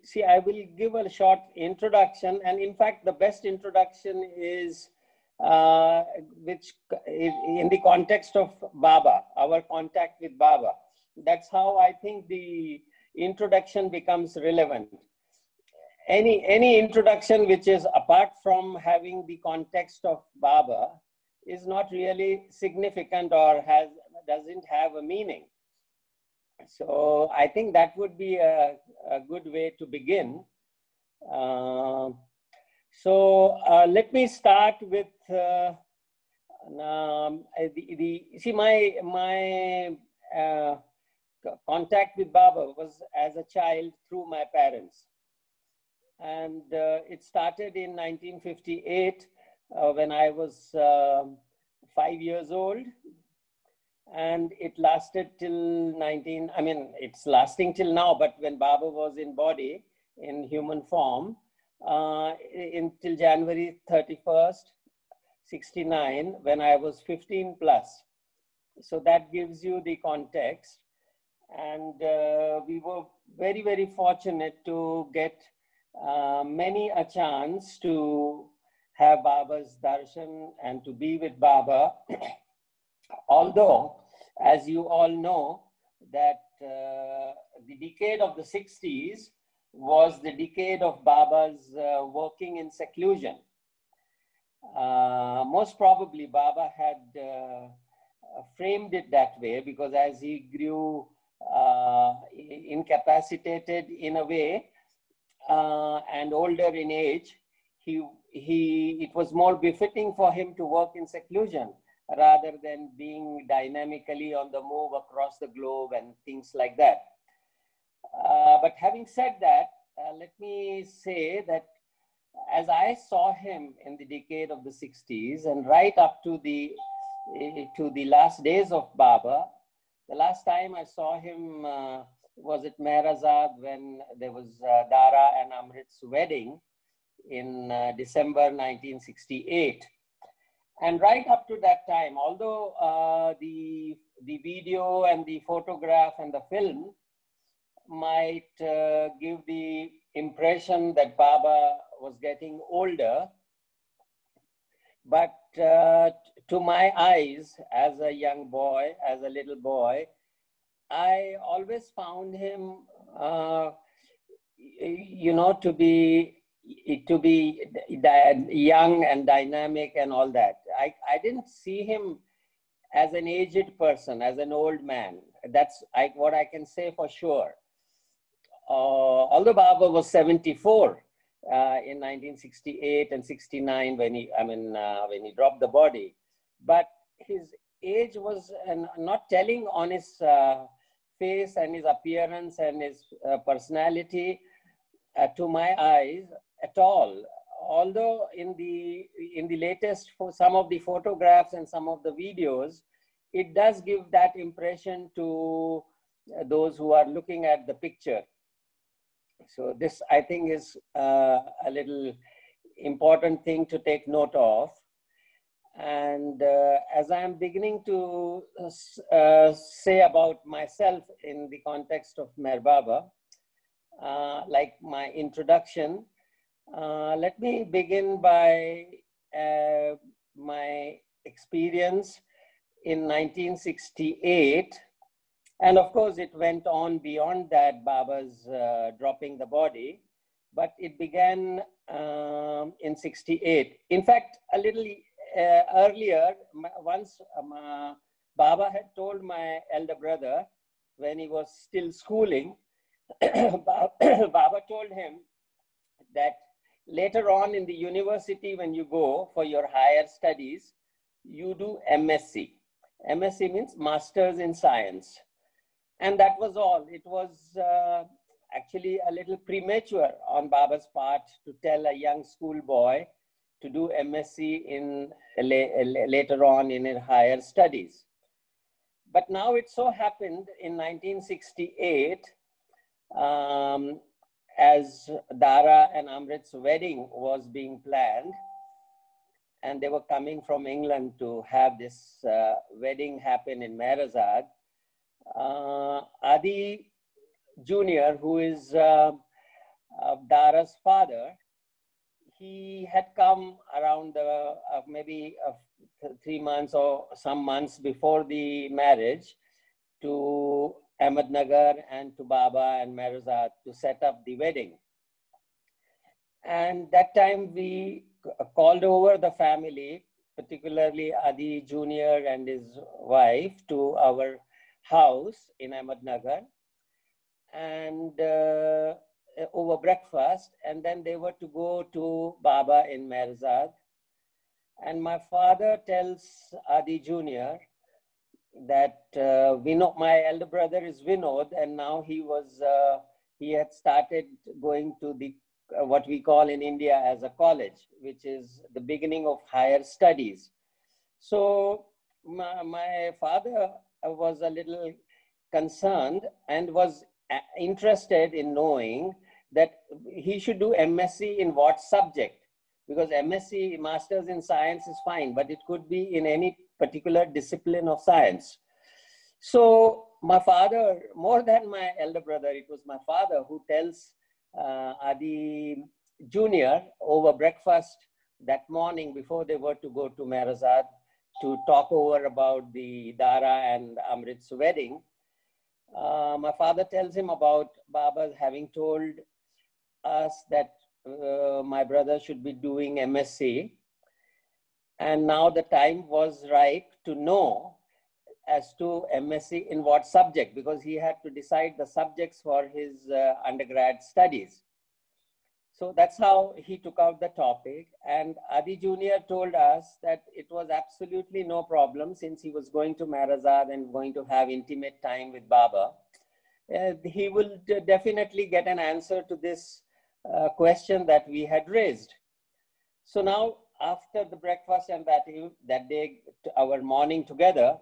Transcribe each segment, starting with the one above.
See, I will give a short introduction, and in fact, the best introduction is which in the context of Baba, our contact with Baba. That's how I think the introduction becomes relevant. Any introduction which is apart from having the context of Baba is not really significant or doesn't have a meaning. So I think that would be a good way to begin. Let me start with see, my contact with Baba was as a child through my parents, and it started in 1958 when I was 5 years old. And it lasted till it's lasting till now, but when Baba was in body, in human form, until January 31st, 69, when I was 15 plus. So that gives you the context. And we were very, very fortunate to get many a chance to have Baba's darshan and to be with Baba. Although, as you all know, that the decade of the 60s was the decade of Baba's working in seclusion. Most probably Baba had framed it that way because as he grew incapacitated in a way and older in age, it was more befitting for him to work in seclusion rather than being dynamically on the move across the globe and things like that. But having said that, let me say that as I saw him in the decade of the 60s and right up to the last days of Baba, the last time I saw him was at Mehrazad when there was Dara and Amrit's wedding in December 1968. And right up to that time, although the video and the photograph and the film might give the impression that Baba was getting older, but to my eyes, as a young boy, as a little boy, I always found him, to be young and dynamic and all that. I didn't see him as an aged person, as an old man. That's what I can say for sure. Although Baba was 74 in 1968 and 69 when he dropped the body, but his age was not telling on his face and his appearance and his personality to my eyes at all. Although in the latest, for some of the photographs and some of the videos, it does give that impression to those who are looking at the picture. So this, I think, is a little important thing to take note of. And as I'm beginning to say about myself in the context of Meher Baba, like my introduction, let me begin by my experience in 1968. And of course, it went on beyond that, Baba's dropping the body, but it began in 68. In fact, a little earlier, once Baba had told my elder brother when he was still schooling, Baba told him that later on in the university, when you go for your higher studies, you do MSc. MSc means Masters in Science. And that was all. It was actually a little premature on Baba's part to tell a young schoolboy to do MSc in later on in his higher studies. But now it so happened in 1968, as Dara and Amrit's wedding was being planned, and they were coming from England to have this wedding happen in Mehrazad, Adi Jr., who is Dara's father, he had come around maybe 3 months or some months before the marriage to Ahmednagar and to Baba and Mirza to set up the wedding. And that time we called over the family, particularly Adi Jr. and his wife, to our house in Ahmednagar, and over breakfast, and then they were to go to Baba in Merzad. And my father tells Adi Jr. that Vinod, my elder brother is Vinod, and now he had started going to the what we call in India as a college, which is the beginning of higher studies. So my father was a little concerned and was interested in knowing that he should do MSc in what subject, because MSc, Masters in Science, is fine, but it could be in any particular discipline of science. So my father, more than my elder brother, it was my father who tells Adi Jr. over breakfast that morning before they were to go to Merzad to talk over about the Dara and Amrit's wedding. My father tells him about Baba having told us that my brother should be doing MSc. And now the time was ripe to know as to MSc in what subject, because he had to decide the subjects for his undergrad studies. So that's how he took out the topic. And Adi Jr. told us that it was absolutely no problem, since he was going to Merzad and going to have intimate time with Baba. He will definitely get an answer to this question that we had raised. So now, after the breakfast and that day, our morning together,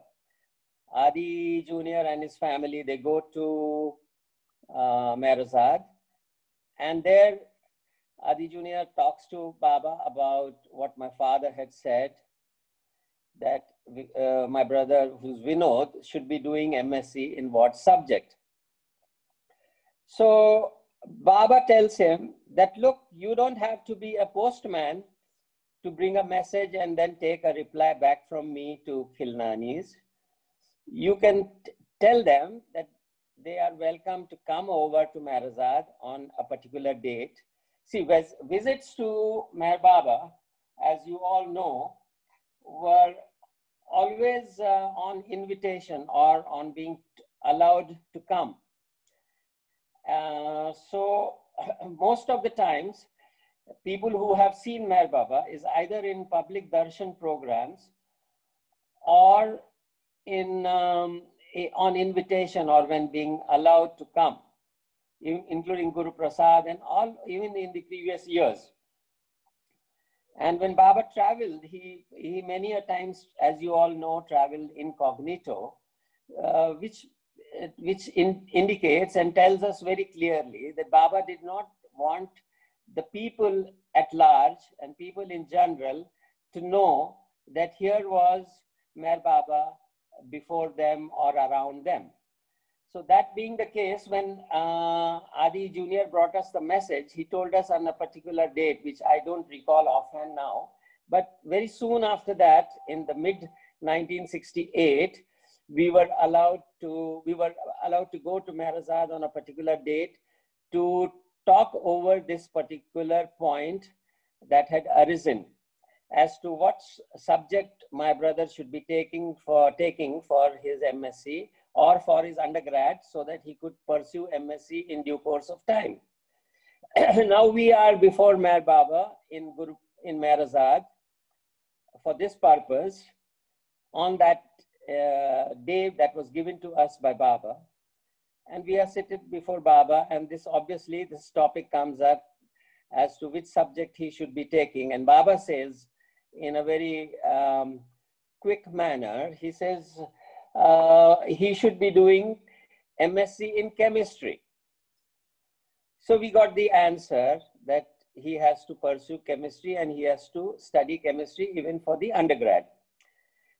Adi Jr. and his family, they go to Merzad, and there Adi Jr. talks to Baba about what my father had said, that my brother, who's Vinod, should be doing MSc in what subject. So Baba tells him that, look, you don't have to be a postman to bring a message and then take a reply back from me to Khilnanis. You can tell them that they are welcome to come over to Merzad on a particular date. See, visits to Meher Baba, as you all know, were always on invitation or on being allowed to come. So most of the times, people who have seen Meher Baba is either in public darshan programs or in on invitation, or when being allowed to come, including Guru Prasad and all, even in the previous years. And when Baba traveled, he many a times, as you all know, traveled incognito, which indicates and tells us very clearly that Baba did not want the people at large and people in general to know that here was Meher Baba before them or around them. So that being the case, when Adi Jr. brought us the message, he told us on a particular date, which I don't recall offhand now, but very soon after that, in the mid 1968, we were allowed to go to Merzad on a particular date to talk over this particular point that had arisen as to what subject my brother should be taking for his MSc or for his undergrad, so that he could pursue MSc in due course of time. Now we are before Meher Baba in Merzad for this purpose on that day that was given to us by Baba. And we are seated before Baba, and this topic comes up as to which subject he should be taking. And Baba says in a very quick manner, he says he should be doing MSc in chemistry. So we got the answer that he has to pursue chemistry and he has to study chemistry even for the undergrad.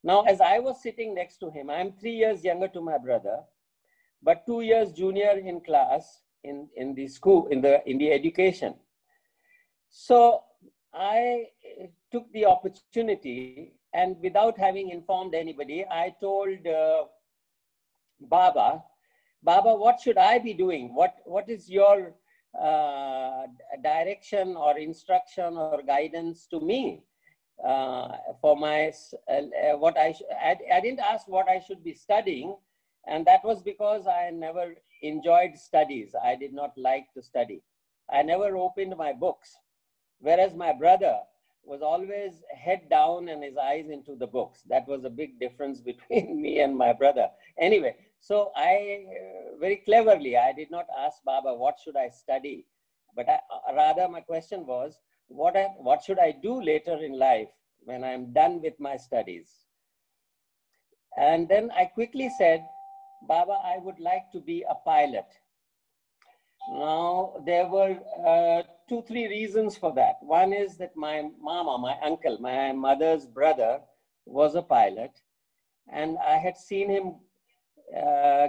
Now, as I was sitting next to him, I'm 3 years younger to my brother, but 2 years junior in class in the school, in the education. So I took the opportunity, and without having informed anybody, I told Baba, what should I be doing? What is your direction or instruction or guidance to me for my I didn't ask what I should be studying, and that was because I never enjoyed studies. I did not like to study. I never opened my books, whereas my brother was always head down and his eyes into the books. That was a big difference between me and my brother. Anyway, so I very cleverly, I did not ask Baba, what should I study? But rather my question was, what should I do later in life when I'm done with my studies? And then I quickly said, Baba, I would like to be a pilot. Now, there were 2-3 reasons for that. One is that my mama, my uncle, my mother's brother was a pilot, and I had seen him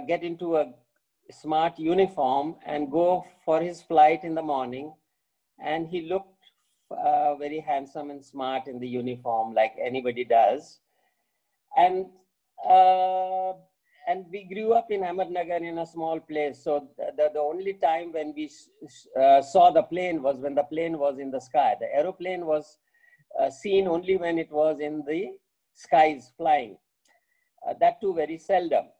get into a smart uniform and go for his flight in the morning, and he looked very handsome and smart in the uniform like anybody does. And we grew up in Ahmednagar in a small place. So the only time when we saw the plane was when the plane was in the sky. The aeroplane was seen only when it was in the skies flying. That too very seldom.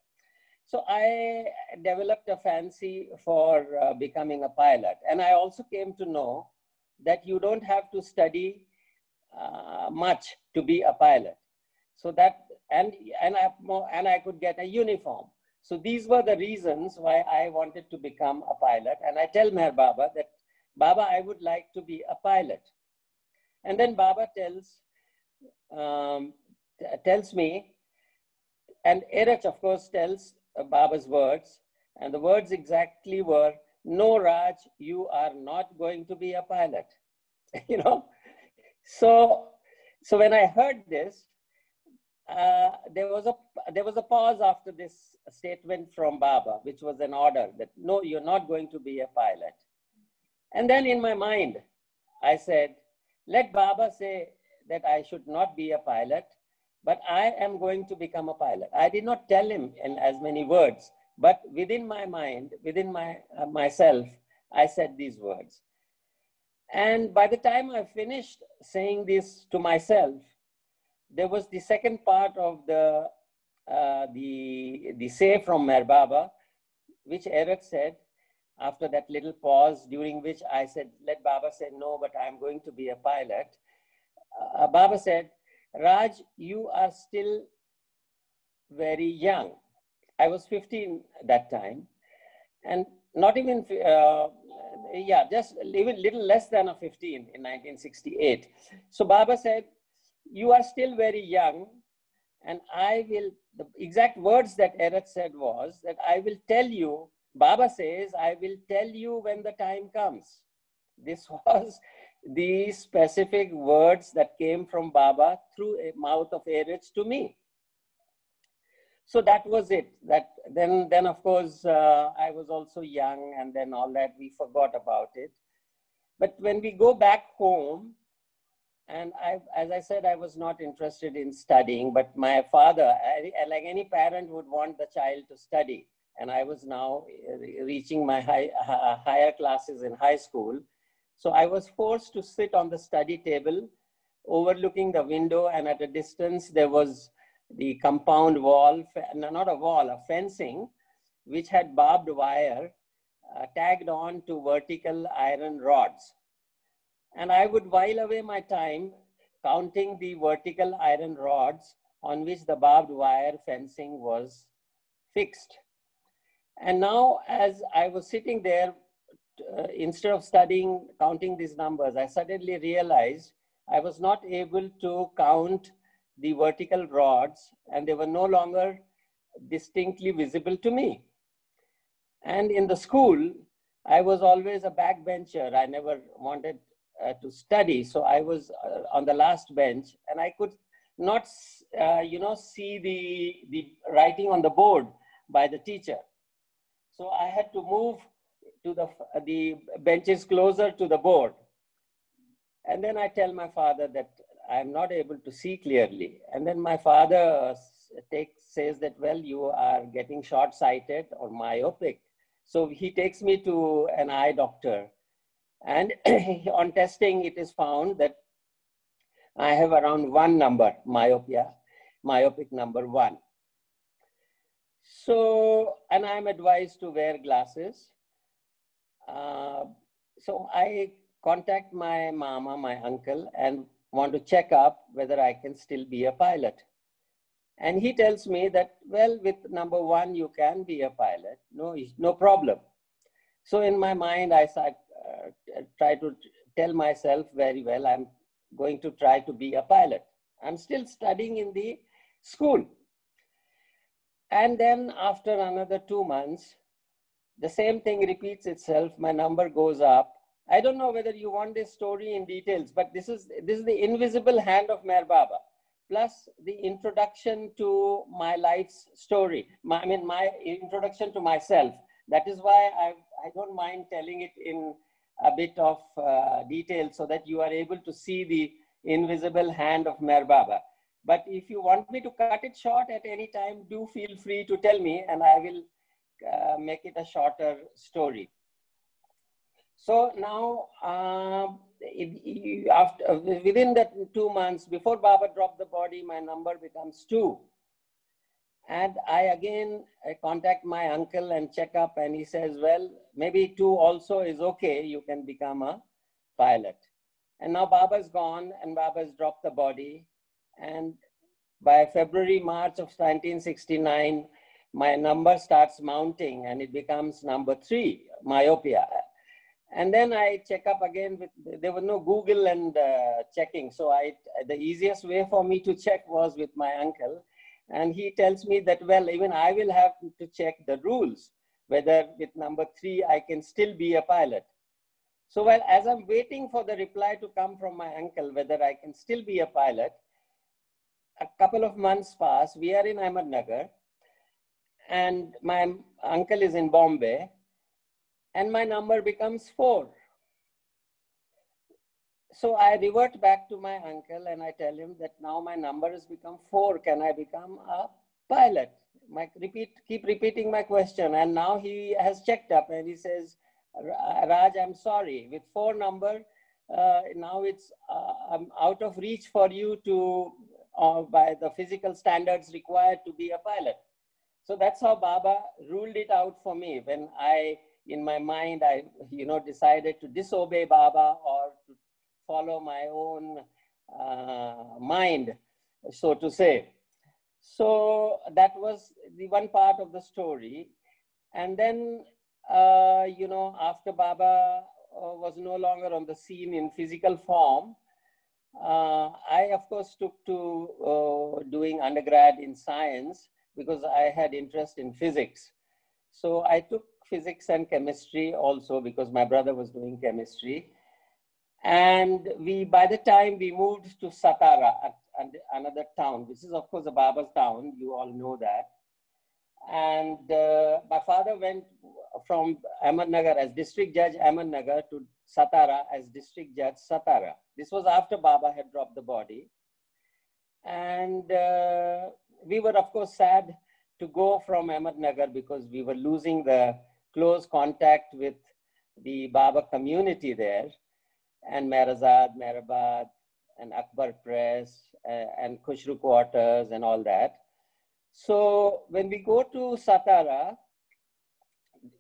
So I developed a fancy for becoming a pilot. And I also came to know that you don't have to study much to be a pilot. So that, and I could get a uniform. So these were the reasons why I wanted to become a pilot. And I tell Meher Baba that, Baba, I would like to be a pilot. And then Baba tells me, and Erech, of course, tells Baba's words. And the words exactly were, no, Raj, you are not going to be a pilot. You know? So when I heard this, there was a pause after this statement from Baba, which was an order that, no, you're not going to be a pilot. And then in my mind, I said, let Baba say that I should not be a pilot, but I am going to become a pilot. I did not tell him in as many words, but within my mind, within myself, I said these words. And by the time I finished saying this to myself, there was the second part of the say from Meher Baba, which Erech said after that little pause, during which I said, let Baba say no, but I'm going to be a pilot. Baba said, Raj, you are still very young. I was 15 that time, and not even, just even little less than a 15 in 1968. So Baba said, you are still very young, and I will, the exact words that Erech said was that I will tell you, Baba says, I will tell you when the time comes. This was the specific words that came from Baba through a mouth of Erech to me. So that was it. That then of course, I was also young, and then all that, we forgot about it. But when we go back home, and as I said, I was not interested in studying, but my father, like any parent, would want the child to study. And I was now reaching my higher classes in high school. So I was forced to sit on the study table, overlooking the window, and at a distance, there was the compound wall, not a wall, a fencing, which had barbed wire tagged on to vertical iron rods. And I would while away my time counting the vertical iron rods on which the barbed wire fencing was fixed. And now, as I was sitting there, instead of studying, counting these numbers, I suddenly realized I was not able to count the vertical rods, and they were no longer distinctly visible to me. And in the school, I was always a backbencher. I never wanted to study. So I was on the last bench, and I could not, see the writing on the board by the teacher. So I had to move to the benches closer to the board. And then I tell my father that I'm not able to see clearly. And then my father says that, well, you are getting short-sighted or myopic. So he takes me to an eye doctor. And on testing, it is found that I have around 1 number, myopic number 1. So, and I'm advised to wear glasses. So I contact my mama, my uncle, and want to check up whether I can still be a pilot. And he tells me that, well, with number 1, you can be a pilot. No problem. So in my mind, I try to tell myself very well, I'm going to try to be a pilot. I'm still studying in the school. And then after another 2 months, the same thing repeats itself. My number goes up. I don't know whether you want this story in details, but this is the invisible hand of Meher Baba, plus the introduction to my life's story. My introduction to myself. That is why I don't mind telling it in a bit of detail so that you are able to see the invisible hand of Meher Baba. But if you want me to cut it short at any time, do feel free to tell me and I will make it a shorter story. So now, within that 2 months, before Baba dropped the body, my number becomes 2. And I contact my uncle and check up, and he says, well, maybe 2 also is okay. You can become a pilot. And now Baba's gone and Baba's dropped the body. And by February, March of 1969, my number starts mounting and it becomes number 3, myopia. And then I check up again there was no Google and checking. So the easiest way for me to check was with my uncle. And he tells me that, well, even I will have to check the rules, whether with number 3, I can still be a pilot. So well, as I'm waiting for the reply to come from my uncle, whether I can still be a pilot, a couple of months pass. We are in Ahmednagar and my uncle is in Bombay and my number becomes 4. So I revert back to my uncle and I tell him that now my number has become 4. Can I become a pilot? Keep repeating my question. And now he has checked up and he says, Raj, I'm sorry. With 4 number, now it's out of reach for you to, by the physical standards required to be a pilot. So that's how Baba ruled it out for me when in my mind, I decided to disobey Baba or to follow my own mind, so to say. So that was the one part of the story. And then, after Baba was no longer on the scene in physical form, I, of course, took to doing undergrad in science because I had interest in physics. So I took physics and chemistry also because my brother was doing chemistry. And by the time we moved to Satara, another town, which is of course a Baba's town, you all know that. And my father went from Ahmednagar as district judge Ahmednagar to Satara as district judge Satara. This was after Baba had dropped the body. And we were of course sad to go from Ahmednagar because we were losing the close contact with the Baba community there. And Mehrazad, Mehrabad, and Akbar Press, and Khushru Quarters, and all that. So when we go to Satara,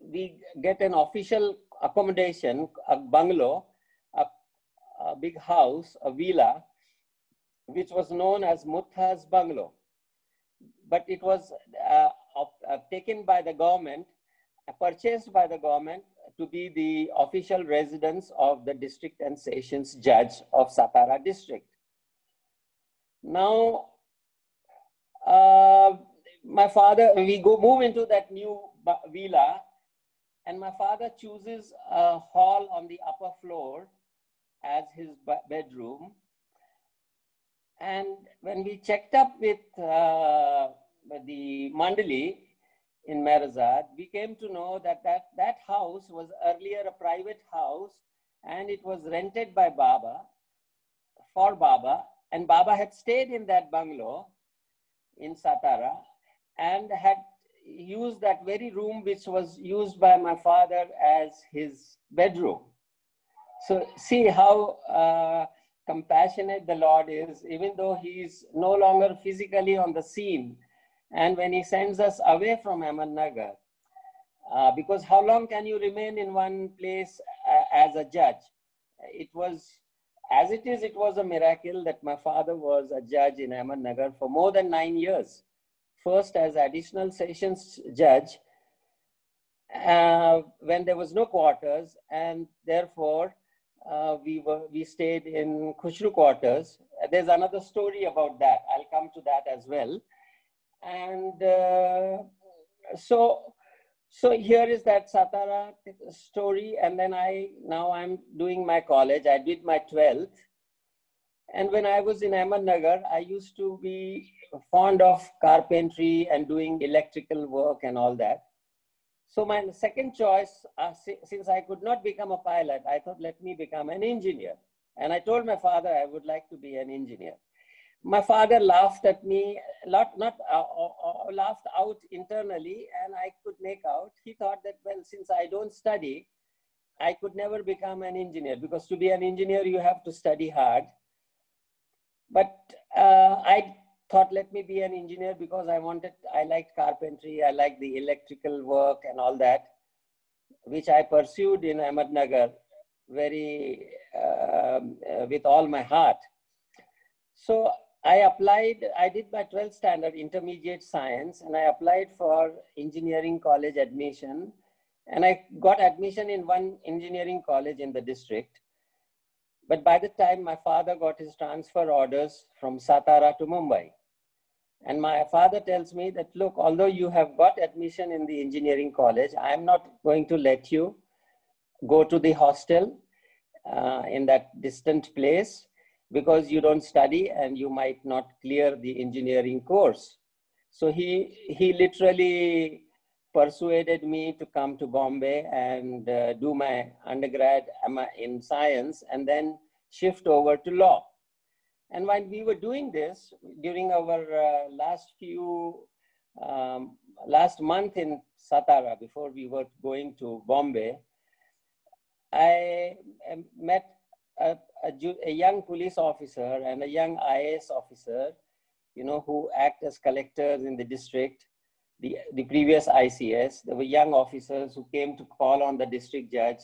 we get an official accommodation, a bungalow, a big house, a villa, which was known as Muttha's bungalow. But it was taken by the government, purchased by the government, to be the official residence of the district and sessions judge of Satara district. Now, my father, we move into that new villa and my father chooses a hall on the upper floor as his bedroom. And when we checked up with the Mandali, in Merzad, we came to know that that house was earlier a private house, and it was rented by Baba, for Baba, and Baba had stayed in that bungalow in Satara and had used that very room which was used by my father as his bedroom. So see how compassionate the Lord is, even though he is no longer physically on the scene. And when he sends us away from Ahmednagar, because how long can you remain in one place as a judge? It was, as it is, it was a miracle that my father was a judge in Ahmednagar for more than 9 years. First as additional sessions judge, when there was no quarters, and therefore we stayed in Khushru quarters. There's another story about that. I'll come to that as well. And so here is that Satara story. And then now I'm doing my college. I did my 12th. And when I was in Ahmednagar, I used to be fond of carpentry and doing electrical work and all that. So my second choice, since I could not become a pilot, I thought, let me become an engineer. And I told my father I would like to be an engineer. My father laughed at me, laughed out internally, and I could make out. He thought that, well, since I don't study, I could never become an engineer, because to be an engineer, you have to study hard. But I thought, let me be an engineer, because I liked carpentry, I liked the electrical work and all that, which I pursued in Ahmednagar very, with all my heart. So I applied, I did my 12th standard intermediate science, and I applied for engineering college admission, and I got admission in one engineering college in the district. But by the time my father got his transfer orders from Satara to Mumbai, and my father tells me that, look, although you have got admission in the engineering college, I'm not going to let you go to the hostel in that distant place, because you don't study and you might not clear the engineering course. So he literally persuaded me to come to Bombay and do my undergrad in science, and then shift over to law. And when we were doing this, during our last month in Satara, before we were going to Bombay, I met a young police officer and a young IAS officer, who act as collectors in the district, the previous ICS. There were young officers who came to call on the district judge.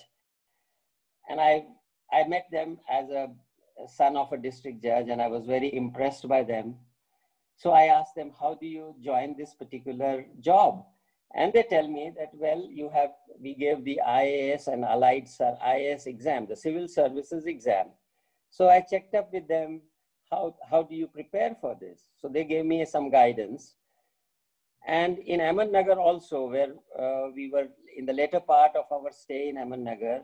And I met them as a son of a district judge, and I was very impressed by them. So I asked them, how do you join this particular job? And they tell me that, well, we gave the IAS and allied IAS exam, the civil services exam. So I checked up with them, how do you prepare for this? So they gave me some guidance. And in Ahmednagar also, where we were in the later part of our stay in Ahmednagar,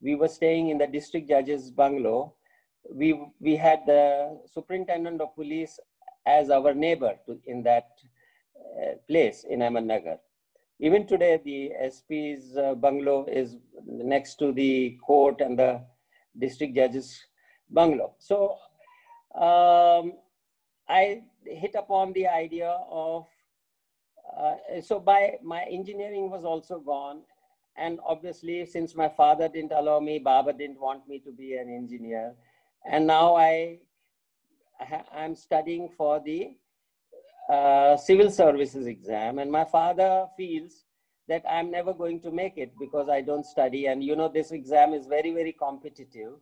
we were staying in the district judge's bungalow. We had the superintendent of police as our neighbor in that place in Ahmednagar. Even today, the SP's bungalow is next to the court and the district judge's bungalow. So I hit upon the idea of, so my engineering was also gone. And obviously, since my father didn't allow me, Baba didn't want me to be an engineer. And now I'm studying for the civil services exam. And my father feels that I'm never going to make it because I don't study. And this exam is very, very competitive.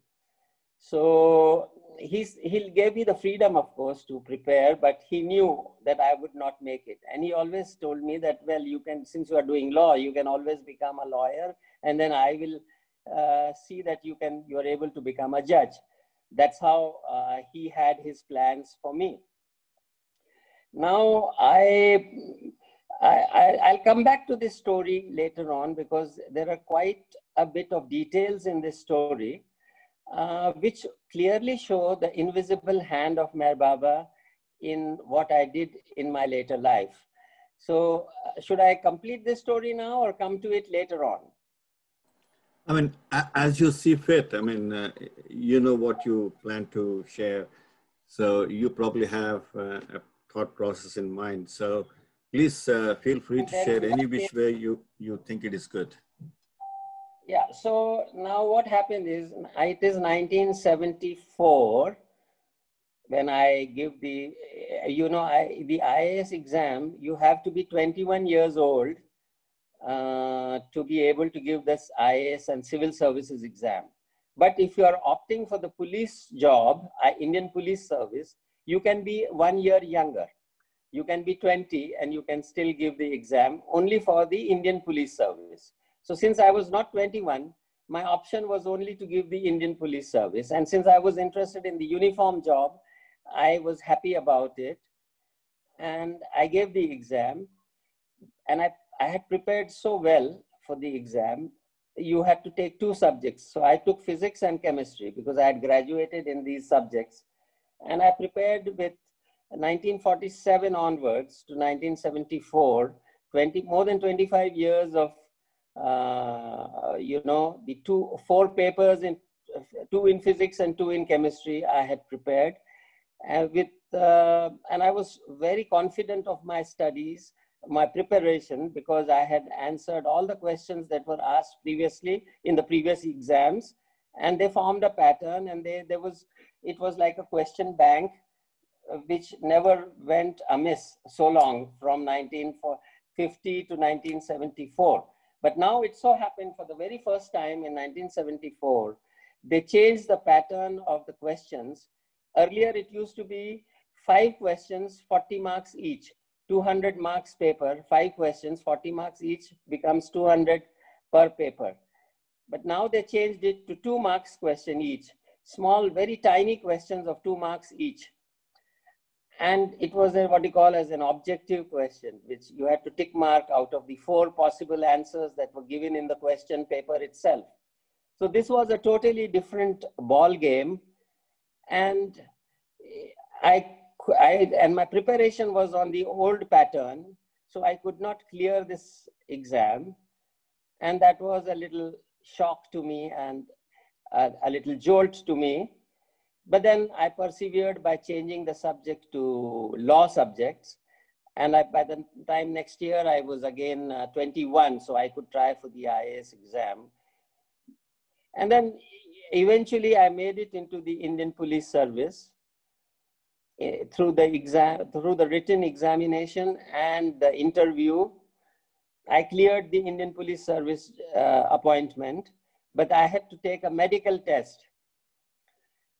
So he'll give me the freedom, of course, to prepare, but he knew that I would not make it. And he always told me that, well, you can, since you are doing law, you can always become a lawyer, and then I will see that you are able to become a judge. That's how he had his plans for me. Now, I'll come back to this story later on, because there are quite a bit of details in this story, which clearly show the invisible hand of Meher Baba in what I did in my later life. So should I complete this story now or come to it later on? I mean, as you see fit. I mean, you know what you plan to share. So you probably have a thought process in mind. So please feel free to share any which way you think it is good. Yeah, so now what happened is, it is 1974 when I give the, the IAS exam. You have to be 21 years old to be able to give this IAS and civil services exam. But if you are opting for the police job, Indian Police Service, you can be 1 year younger. You can be 20 and you can still give the exam only for the Indian Police Service. So since I was not 21, my option was only to give the Indian Police Service. And since I was interested in the uniform job, I was happy about it. And I gave the exam. And I had prepared so well for the exam. You had to take 2 subjects. So I took physics and chemistry because I had graduated in these subjects. And I prepared with 1947 onwards to 1974, more than 25 years of, the 4 papers, 2 in physics and 2 in chemistry I had prepared. And I was very confident of my studies, my preparation, because I had answered all the questions that were asked previously in the previous exams, and they formed a pattern, and it was like a question bank, which never went amiss so long, from 1950 to 1974. But now it so happened, for the very first time in 1974, they changed the pattern of the questions. Earlier, it used to be 5 questions, 40 marks each, 200 marks paper, 5 questions, 40 marks each, becomes 200 per paper. But now they changed it to 2 marks question each, small, very tiny questions of 2 marks each. And it was what you call as an objective question, which you had to tick mark out of the 4 possible answers that were given in the question paper itself. So this was a totally different ball game. And and my preparation was on the old pattern, so I could not clear this exam. And that was a little shock to me and a little jolt to me. But then I persevered by changing the subject to law subjects. And by the time next year, I was again 21, so I could try for the IAS exam. And then eventually I made it into the Indian Police Service through the written examination and the interview. I cleared the Indian Police Service appointment, but I had to take a medical test.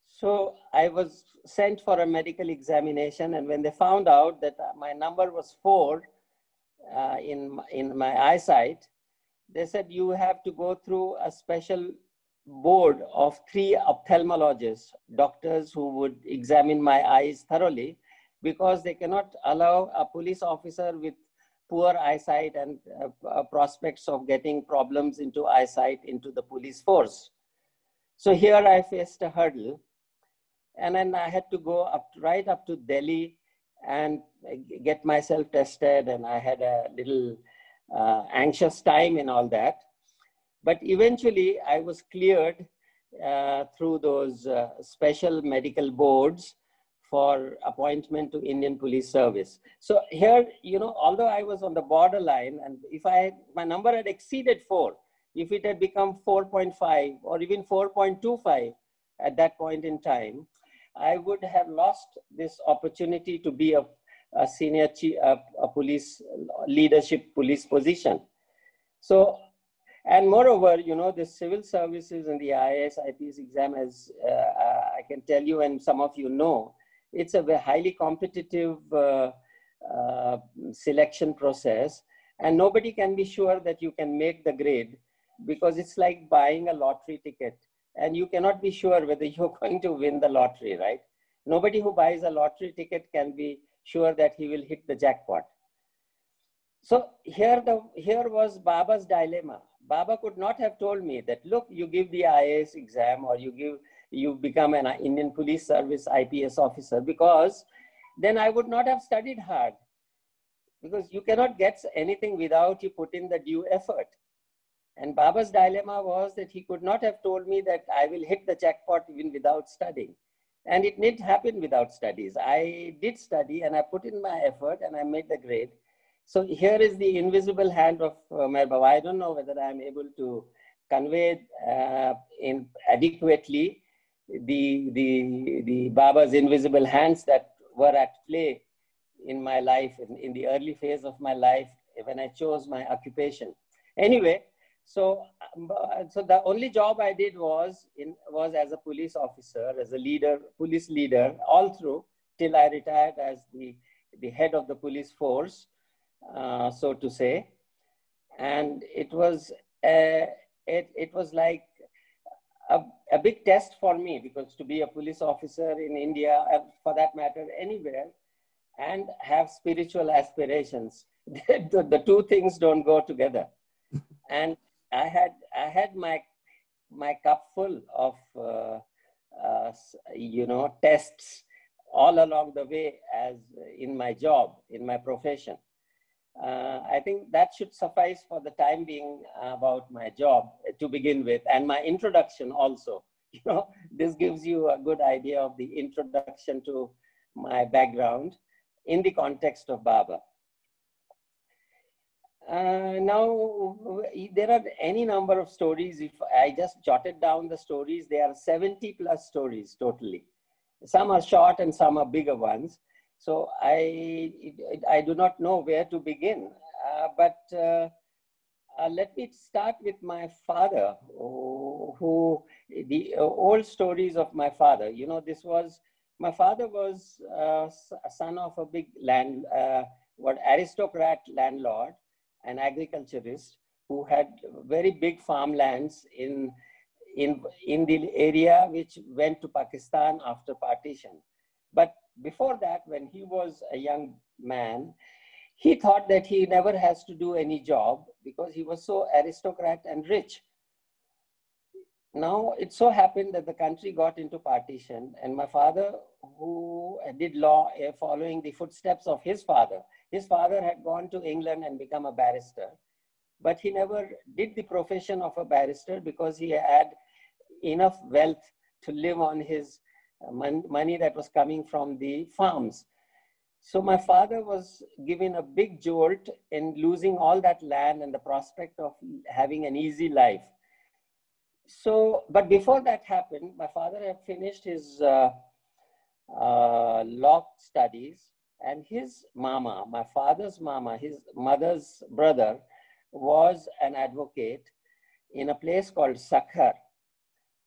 So I was sent for a medical examination, and when they found out that my number was 4 in my eyesight, they said, you have to go through a special board of 3 ophthalmologists, doctors who would examine my eyes thoroughly, because they cannot allow a police officer with poor eyesight and prospects of getting problems into eyesight into the police force. So here I faced a hurdle. And then I had to go right up to Delhi and get myself tested. And I had a little anxious time in all that. But eventually I was cleared through those special medical boards for appointment to Indian Police Service. So here, although I was on the borderline, and if my number had exceeded 4, if it had become 4.5 or even 4.25 at that point in time, I would have lost this opportunity to be a senior chief, a police leadership police position. So, and moreover, the civil services and the IAS, IPS exam, as I can tell you, and some of you know, it's a very highly competitive selection process, and nobody can be sure that you can make the grade, because it's like buying a lottery ticket. And you cannot be sure whether you're going to win the lottery, right? Nobody who buys a lottery ticket can be sure that he will hit the jackpot. So here was Baba's dilemma. Baba could not have told me that, look, you give the IAS exam or you become an Indian Police Service IPS officer, because then I would not have studied hard. because you cannot get anything without you put in the due effort. And Baba's dilemma was that he could not have told me that I will hit the jackpot even without studying. And it didn't happen without studies. I did study and I put in my effort and I made the grade. So here is the invisible hand of Meher Baba. I don't know whether I'm able to convey adequately the Baba's invisible hands that were at play in my life, in the early phase of my life, when I chose my occupation. Anyway, so the only job I did was as a police officer, as a leader, police leader, all through till I retired as the head of the police force, so to say. And it was like a big test for me, because to be a police officer in India, for that matter, anywhere, and have spiritual aspirations, the two things don't go together. And I had my cup full of tests all along the way, as in my job, in my profession. I think that should suffice for the time being about my job to begin with, and my introduction also. This gives you a good idea of the introduction to my background in the context of Baba. Now, there are any number of stories. If I just jotted down the stories, there are 70 plus stories totally. Some are short and some are bigger ones. So I do not know where to begin, but let me start with my father, the old stories of my father. My father was a son of a big aristocrat landlord, an agriculturist who had very big farmlands in the area which went to Pakistan after partition. But before that, when he was a young man, he thought that he never has to do any job because he was so aristocrat and rich. Now, it so happened that the country got into partition, and my father, who did law following the footsteps of his father had gone to England and become a barrister, but he never did the profession of a barrister because he had enough wealth to live on his money that was coming from the farms. So my father was given a big jolt in losing all that land and the prospect of having an easy life. So, but before that happened, my father had finished his law studies, and his mama, my father's mama, his mother's brother, was an advocate in a place called Sakhar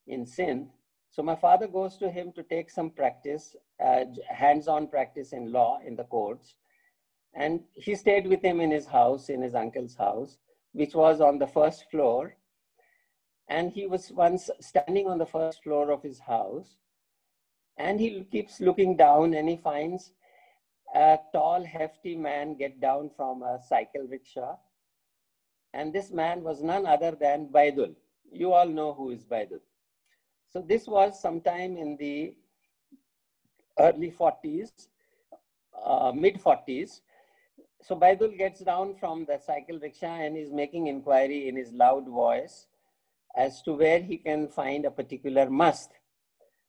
in Sindh. So my father goes to him to take some practice, hands-on practice in law in the courts. And he stayed with him in his house, in his uncle's house, which was on the first floor. And he was once standing on the first floor of his house, and he keeps looking down and he finds a tall, hefty man get down from a cycle rickshaw. And this man was none other than Baidul. You all know who is Baidul. So this was sometime in the early 40s, mid 40s. So Baidul gets down from the cycle rickshaw and is making inquiry in his loud voice as to where he can find a particular mast.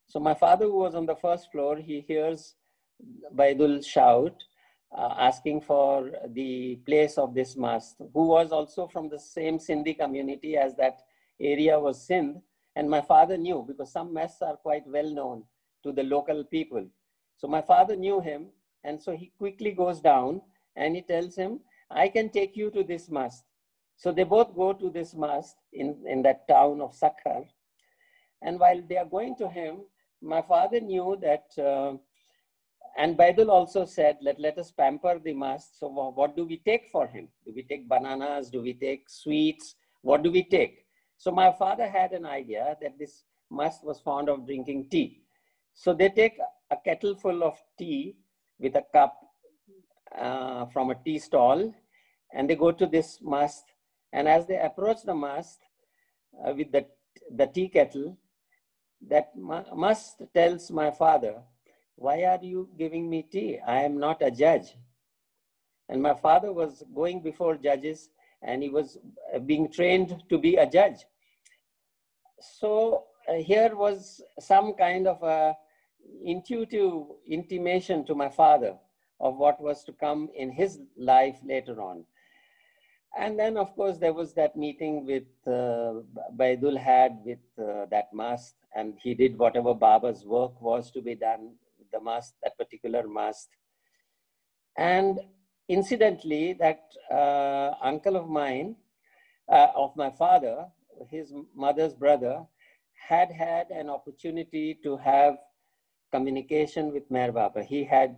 So my father, who was on the first floor, he hears Baidul shout, asking for the place of this mast, who was also from the same Sindhi community as that area was Sindh. And my father knew, because some masts are quite well known to the local people. So my father knew him, and so he quickly goes down and he tells him, I can take you to this mast. So they both go to this mast in that town of Sakhar. And while they are going to him, my father knew that, and Baidul also said, let us pamper the mast. So what do we take for him? Do we take bananas? Do we take sweets? What do we take? So my father had an idea that this mast was fond of drinking tea. So they take a kettle full of tea with a cup from a tea stall, and they go to this mast. And as they approach the mast with the tea kettle, that mast tells my father, why are you giving me tea? I am not a judge. And my father was going before judges, and he was being trained to be a judge. So here was some kind of a intuitive intimation to my father of what was to come in his life later on. And then, of course, there was that meeting with Baidul had with that mast, and he did whatever Baba's work was to be done with the mast, that particular mast. And incidentally, that uncle of mine, of my father, his mother's brother, had an opportunity to have communication with Meher Baba. He had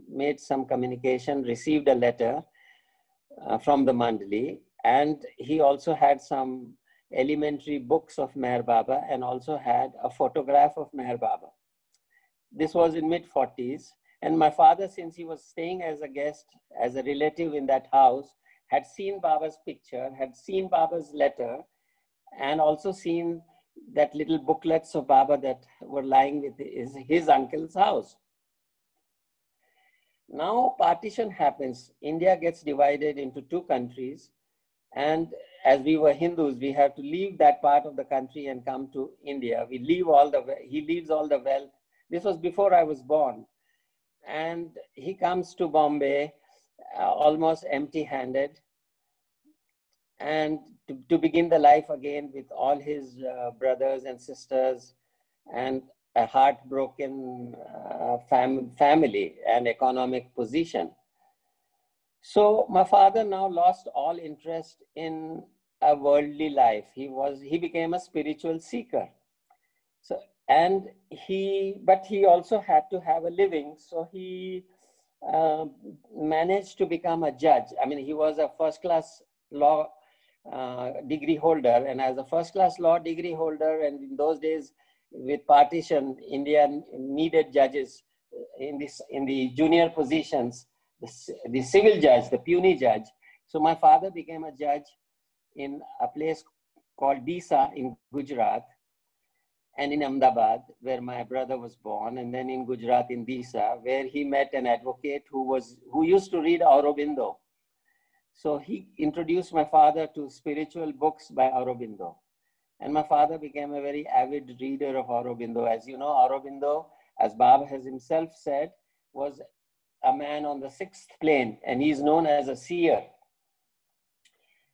made some communication, received a letter from the Mandali, and he also had some elementary books of Meher Baba and also had a photograph of Meher Baba. This was in mid-40s, and my father, since he was staying as a guest, as a relative in that house, had seen Baba's picture, had seen Baba's letter, and also seen that little booklets of Baba that were lying with his uncle's house. Now partition happens. India gets divided into two countries. And as we were Hindus, we have to leave that part of the country and come to India. He leaves all the wealth. This was before I was born. And he comes to Bombay almost empty-handed, and to begin the life again with all his brothers and sisters, and a heartbroken family and economic position. So my father now lost all interest in a worldly life. He became a spiritual seeker. So, but he also had to have a living. So he managed to become a judge. I mean, he was a first-class law degree holder, and as a first-class law degree holder, and in those days with partition, India needed judges in the junior positions, the civil judge, the puisne judge. So my father became a judge in a place called Disa in Gujarat, and in Ahmedabad, where my brother was born, and then in Gujarat in Disa, where he met an advocate who used to read Aurobindo. So he introduced my father to spiritual books by Aurobindo. And my father became a very avid reader of Aurobindo. As you know, Aurobindo, as Baba has himself said, was a man on the sixth plane, and he's known as a seer.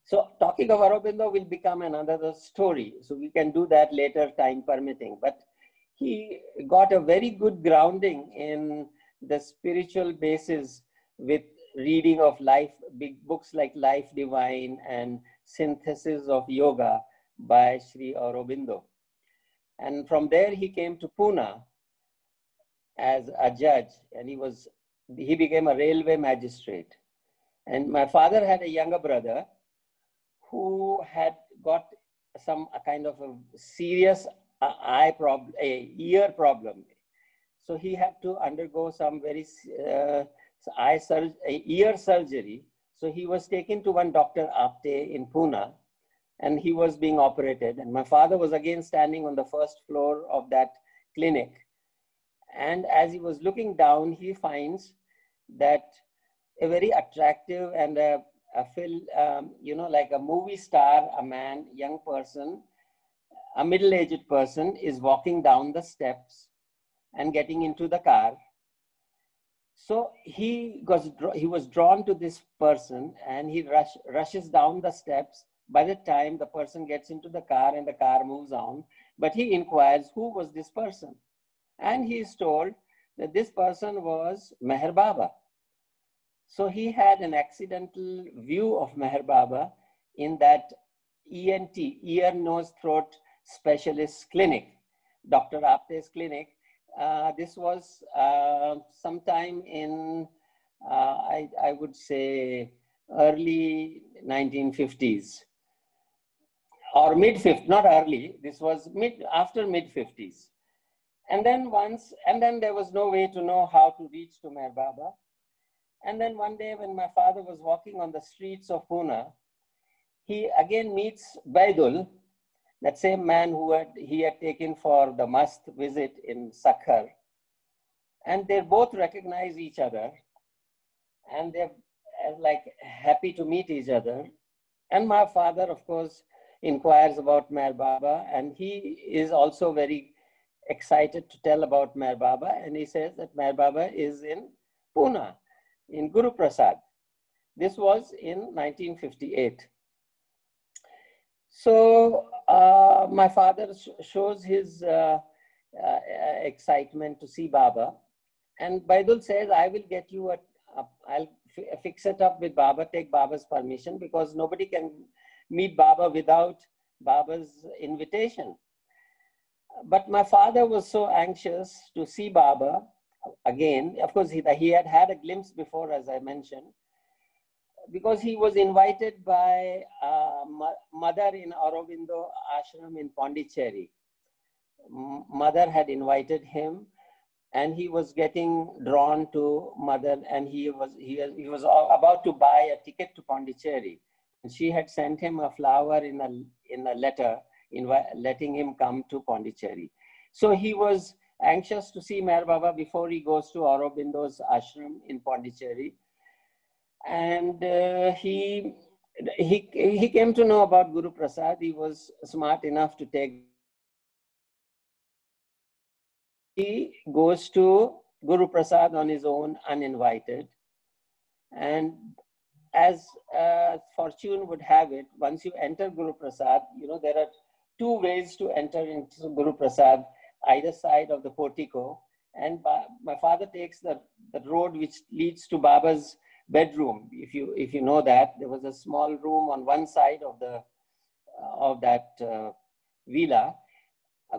So talking of Aurobindo will become another story. So we can do that later, time permitting. But he got a very good grounding in the spiritual basis with reading of big books like Life Divine and Synthesis of Yoga by Sri Aurobindo. And from there he came to Pune as a judge, and he became a railway magistrate. And my father had a younger brother who had got some kind of a serious ear problem. So he had to undergo some very ear surgery. So he was taken to one Dr. Apte in Pune, and he was being operated. And my father was again standing on the first floor of that clinic. And as he was looking down, he finds that a very attractive and like a movie star, a man, young person, a middle-aged person is walking down the steps and getting into the car. So he was drawn to this person, and he rushes down the steps. By the time the person gets into the car and the car moves on, but he inquires who was this person. And he is told that this person was Meher Baba. So he had an accidental view of Meher Baba in that ENT, ear, nose, throat specialist clinic, Dr. Apte's clinic. This was sometime in, I would say, early 1950s. Or mid-50s, not early, this was after mid-50s. And then there was no way to know how to reach to Meher Baba. And then one day when my father was walking on the streets of Pune, he again meets Baidul, that same man he had taken for the mast visit in Sakhar. And they both recognize each other. And like happy to meet each other. And my father, of course, inquires about Meher Baba, and he is also very excited to tell about Meher Baba. And he says that Meher Baba is in Pune, in Guru Prasad. This was in 1958. So my father shows his excitement to see Baba. And Baidul says, I will get you I'll fix it up with Baba, take Baba's permission, because nobody can meet Baba without Baba's invitation. But my father was so anxious to see Baba again. Of course, he had had a glimpse before, as I mentioned, because he was invited by mother in Aurobindo ashram in Pondicherry. Mother had invited him, and he was getting drawn to mother, and he was about to buy a ticket to Pondicherry. And she had sent him a flower in a letter, letting him come to Pondicherry. So he was anxious to see Meher Baba before he goes to Aurobindo's ashram in Pondicherry. And he came to know about Guru Prasad. He was smart enough to take. He goes to Guru Prasad on his own, uninvited. And as fortune would have it, once you enter Guru Prasad, you know, there are two ways to enter into Guru Prasad, either side of the portico. And my father takes the road which leads to Baba's bedroom. If you know that, there was a small room on one side of that villa,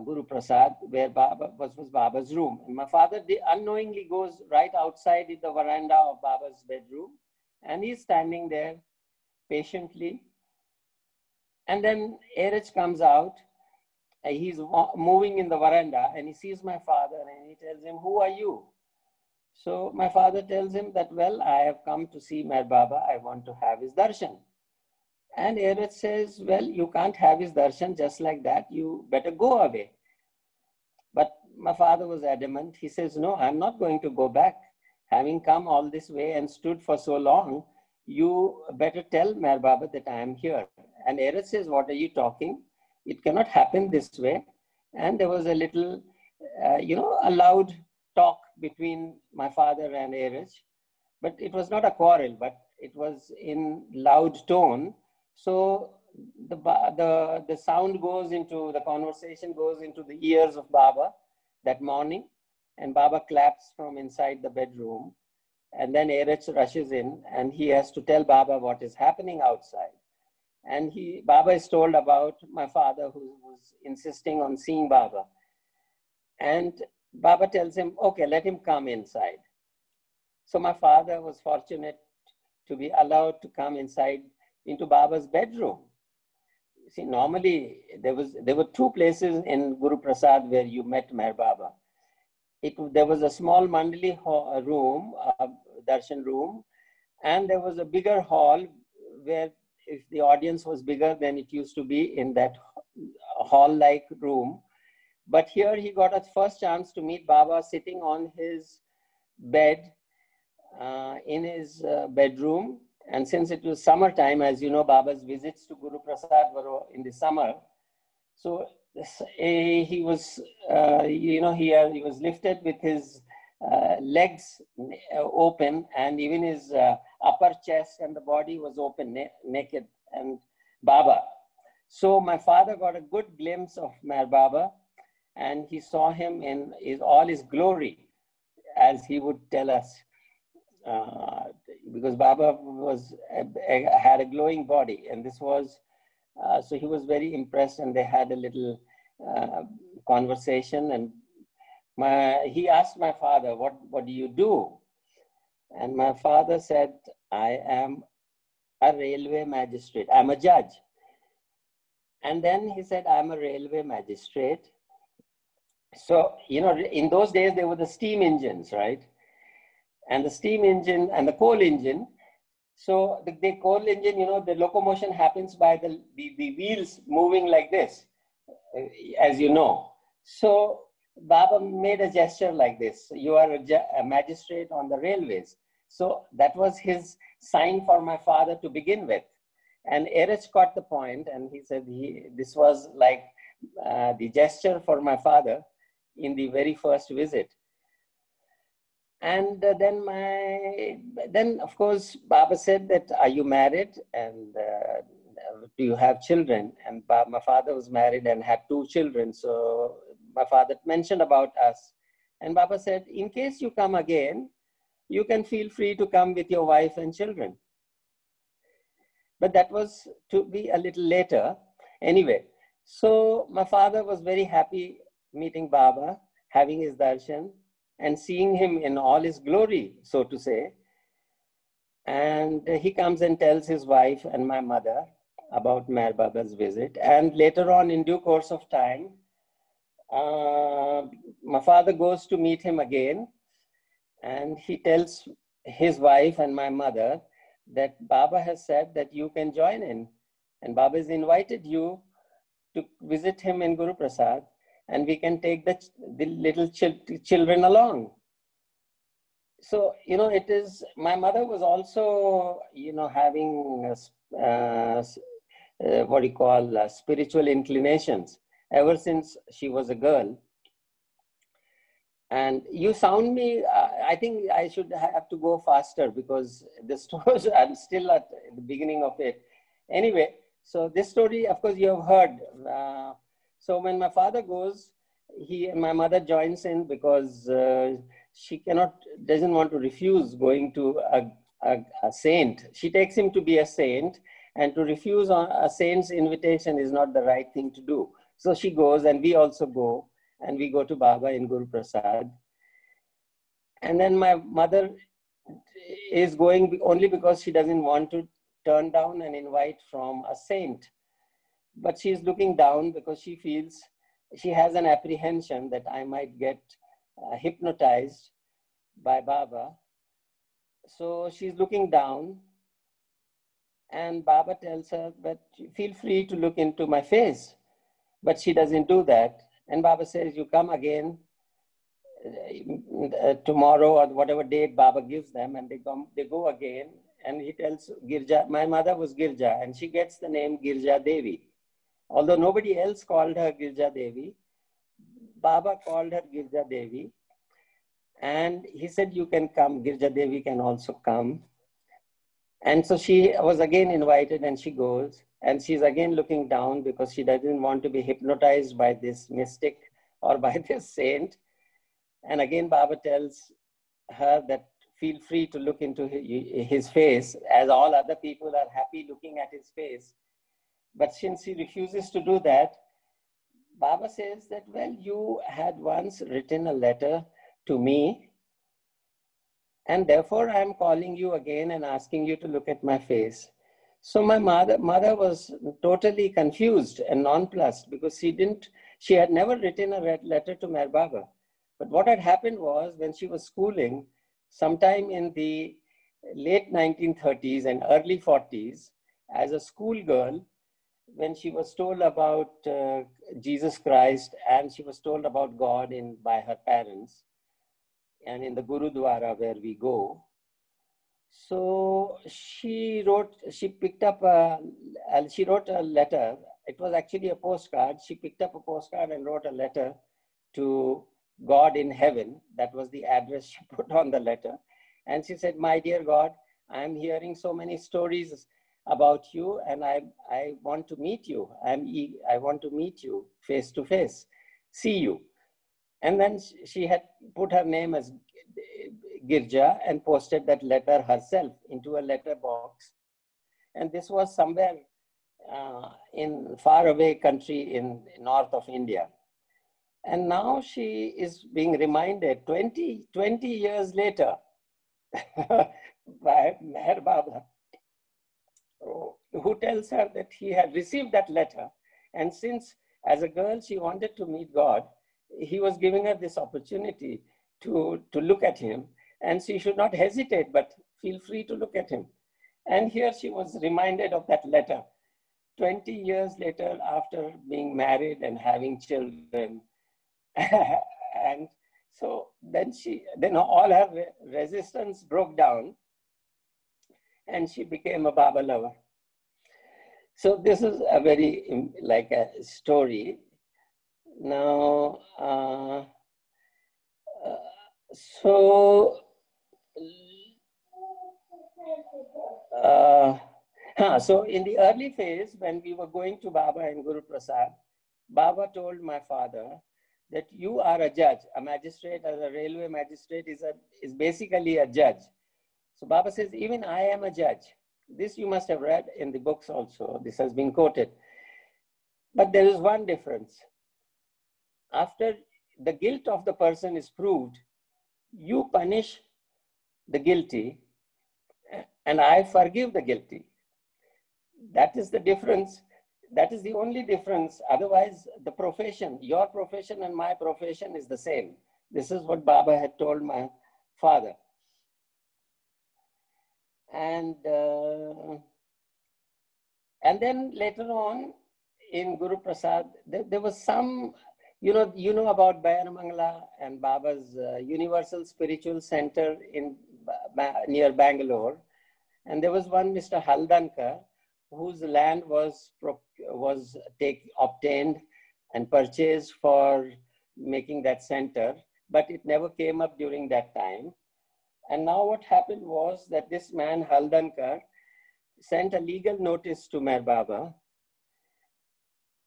Guru Prasad, where Baba was Baba's room. And my father unknowingly goes right outside in the veranda of Baba's bedroom, and he's standing there patiently. And then Erich comes out. He's moving in the veranda, and he sees my father, and he tells him, "Who are you?" So my father tells him that, "Well, I have come to see Meher Baba. I want to have his darshan." And Erich says, "Well, you can't have his darshan just like that. You better go away." But my father was adamant. He says, "No, I'm not going to go back. Having come all this way and stood for so long, you better tell Meher Baba that I am here." And Erich says, "What are you talking? It cannot happen this way." And there was a little, a loud talk between my father and Erich. But it was not a quarrel, but it was in loud tone. So the sound goes into, the conversation goes into the ears of Baba that morning, and Baba claps from inside the bedroom. And then Erich rushes in, and he has to tell Baba what is happening outside. And Baba is told about my father, who was insisting on seeing Baba. And Baba tells him, "Okay, let him come inside." So my father was fortunate to be allowed to come inside into Baba's bedroom. See, normally there were two places in Guru Prasad where you met Meher Baba. There was a small mandali room, darshan room, and there was a bigger hall where, if the audience was bigger than it used to be, in that hall-like room. But here he got a first chance to meet Baba sitting on his bed in his bedroom. And since it was summertime, as you know, Baba's visits to Guru Prasad were in the summer. So he was, he was lifted with his legs open, and even his upper chest and the body was open, naked, and Baba. So my father got a good glimpse of Meher Baba, and he saw him in all his glory, as he would tell us. Because Baba had a glowing body, and this was, so he was very impressed, and they had a little conversation. And he asked my father, what do you do? And my father said, "I am a railway magistrate. I'm a judge." And then he said, "I'm a railway magistrate." So, in those days, there were the steam engines, right? And the steam engine and the coal engine. So the coal engine, the locomotion happens by the wheels moving like this, as you know. So Baba made a gesture like this: "You are a magistrate on the railways." So that was his sign for my father to begin with. And Erich caught the point, and he said this was like the gesture for my father in the very first visit. And then of course, Baba said that, are you married? And do you have children? And my father was married and had 2 children. So my father mentioned about us. And Baba said, in case you come again, you can feel free to come with your wife and children. But that was to be a little later. Anyway, so my father was very happy meeting Baba, having his darshan, and seeing him in all his glory, so to say. And he comes and tells his wife and my mother about Meher Baba's visit. And later on, in due course of time, my father goes to meet him again, and he tells his wife and my mother that Baba has said that you can join in, and Baba has invited you to visit him in Guru Prasad, and we can take the little children along. So, you know, it is, my mother was also, you know, having what you call spiritual inclinations ever since she was a girl. And you sound me, I think I should have to go faster because the story, I'm still at the beginning of it. Anyway, so this story, of course, you have heard. So when my father goes, my mother joins in because she doesn't want to refuse going to a saint. She takes him to be a saint, and to refuse a saint's invitation is not the right thing to do. So she goes, and we also go, and we go to Baba in Guru Prasad. And then my mother is going only because she doesn't want to turn down an invite from a saint. But she's looking down because she feels, she has an apprehension that I might get hypnotized by Baba. So she's looking down, and Baba tells her, but feel free to look into my face. But she doesn't do that. And Baba says, you come again tomorrow or whatever date Baba gives them, and they go again. And he tells Girja, my mother was Girja, and she gets the name Girja Devi. Although nobody else called her Girja Devi, Baba called her Girja Devi. And he said, you can come, Girja Devi can also come. And so she was again invited, and she goes, and she's again looking down because she doesn't want to be hypnotized by this mystic or by this saint. And again, Baba tells her that feel free to look into his face, as all other people are happy looking at his face. But since he refuses to do that, Baba says that, well, you had once written a letter to me, and therefore I'm calling you again and asking you to look at my face. So my mother was totally confused and nonplussed because she had never written a letter to Meher Baba. But what had happened was, when she was schooling, sometime in the late 1930s and early 40s, as a schoolgirl, when she was told about Jesus Christ and she was told about God by her parents and in the Gurudwara where we go, so she wrote a letter. It was actually a postcard. She picked up a postcard and wrote a letter to God in heaven. That was the address she put on the letter. And she said, my dear God, I'm hearing so many stories about you, and I want to meet you. I want to meet you face to face, see you. And then she had put her name as Girja and posted that letter herself into a letter box. And this was somewhere in faraway country in north of India. And now she is being reminded 20 years later by Meher Baba, who tells her that he had received that letter. And since as a girl she wanted to meet God, he was giving her this opportunity to look at him, and she should not hesitate, but feel free to look at him. And here she was reminded of that letter 20 years later, after being married and having children. And So then all her resistance broke down and she became a Baba lover. So this is a very, like a story. Now, so in the early phase, when we were going to Baba and Guru Prasad, Baba told my father that you are a judge. A magistrate, as a railway magistrate, is basically a judge. So Baba says, even I am a judge. This you must have read in the books also. This has been quoted. But there is one difference. After the guilt of the person is proved, you punish the guilty and I forgive the guilty. That is the difference. That is the only difference. Otherwise, the profession, your profession and my profession is the same. This is what Baba had told my father. And then later on in Guru Prasad, there was some, you know about Bayanamangala and Baba's Universal Spiritual Center near Bangalore. And there was one Mr. Haldankar, whose land was obtained and purchased for making that center, but it never came up during that time. And now what happened was that this man, Haldankar, sent a legal notice to Meher Baba.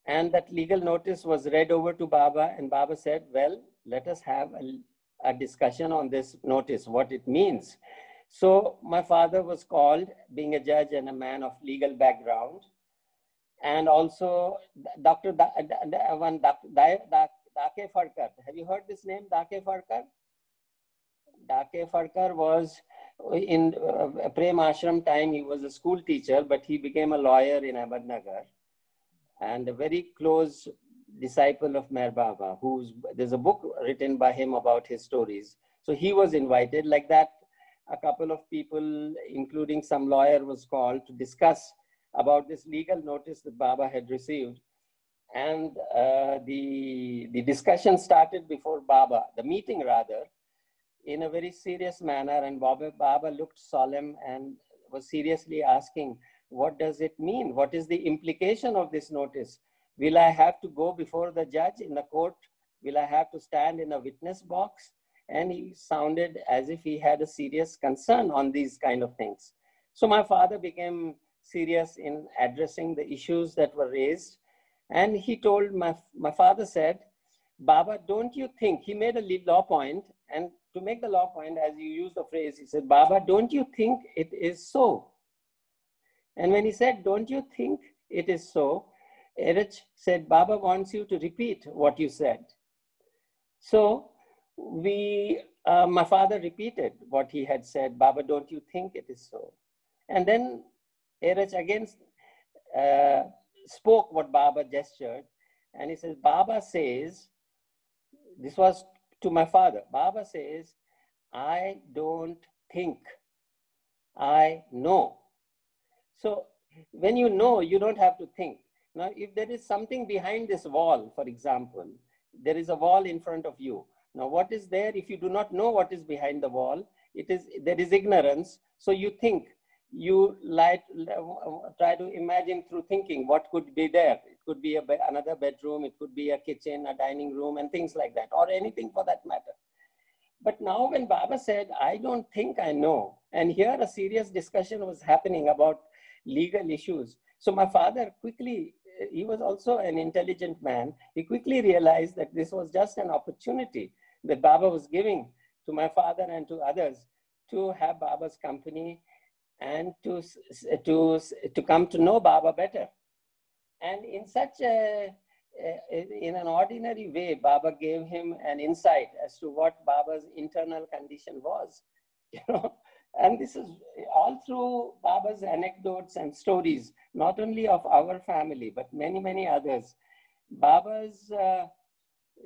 And that legal notice was read over to Baba, and Baba said, well, let us have a discussion on this notice, what it means. So my father was called, being a judge and a man of legal background. And also Dr. Dake Farkar. Have you heard this name, Dake Farkar? Dake Farkar was in Prem Ashram time, he was a school teacher, but he became a lawyer in Ahmednagar and a very close disciple of Meher Baba, there's a book written by him about his stories. So he was invited. Like that, a couple of people, including some lawyer, was called to discuss about this legal notice that Baba had received. And the discussion started before Baba, the meeting rather, in a very serious manner. And Baba looked solemn and was seriously asking, what does it mean? What is the implication of this notice? Will I have to go before the judge in the court? Will I have to stand in a witness box? And he sounded as if he had a serious concern on these kind of things. So my father became serious in addressing the issues that were raised. And he told, my father said, Baba, don't you think, he made a law point, and to make the law point, as you use the phrase, he said, Baba, don't you think it is so? And when he said, don't you think it is so, Erich said, Baba wants you to repeat what you said. So my father repeated what he had said, Baba, don't you think it is so? And then Erich again spoke what Baba gestured. And he says, Baba says, this was to my father, Baba says, I don't think, I know. So when you know, you don't have to think. Now, if there is something behind this wall, for example, there is a wall in front of you. Now, what is there? If you do not know what is behind the wall, there is ignorance. So you think, you try to imagine through thinking what could be there. It could be another bedroom, it could be a kitchen, a dining room, and things like that, or anything for that matter. But now when Baba said, I don't think I know, and here a serious discussion was happening about legal issues. So my father quickly, he was also an intelligent man. He quickly realized that this was just an opportunity that Baba was giving to my father and to others to have Baba's company and to come to know Baba better. And in in an ordinary way, Baba gave him an insight as to what Baba's internal condition was, And this is all through Baba's anecdotes and stories, not only of our family, but many, many others. Baba's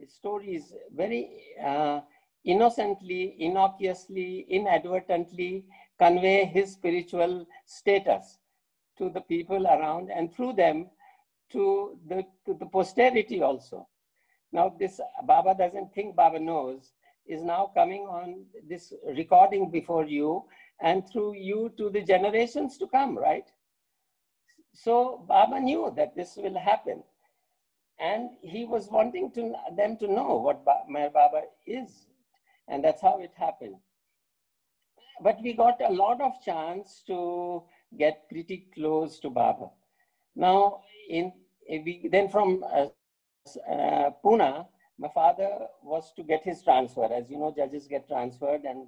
stories very innocently, innocuously, inadvertently convey his spiritual status to the people around, and through them to the posterity also. Now this, Baba doesn't think Baba knows. is now coming on this recording before you, and through you to the generations to come, right? So Baba knew that this will happen. And he was wanting them to know what Meher Baba is. And that's how it happened. But we got a lot of chance to get pretty close to Baba. Now, then from Pune, my father was to get his transfer. As you know, judges get transferred, and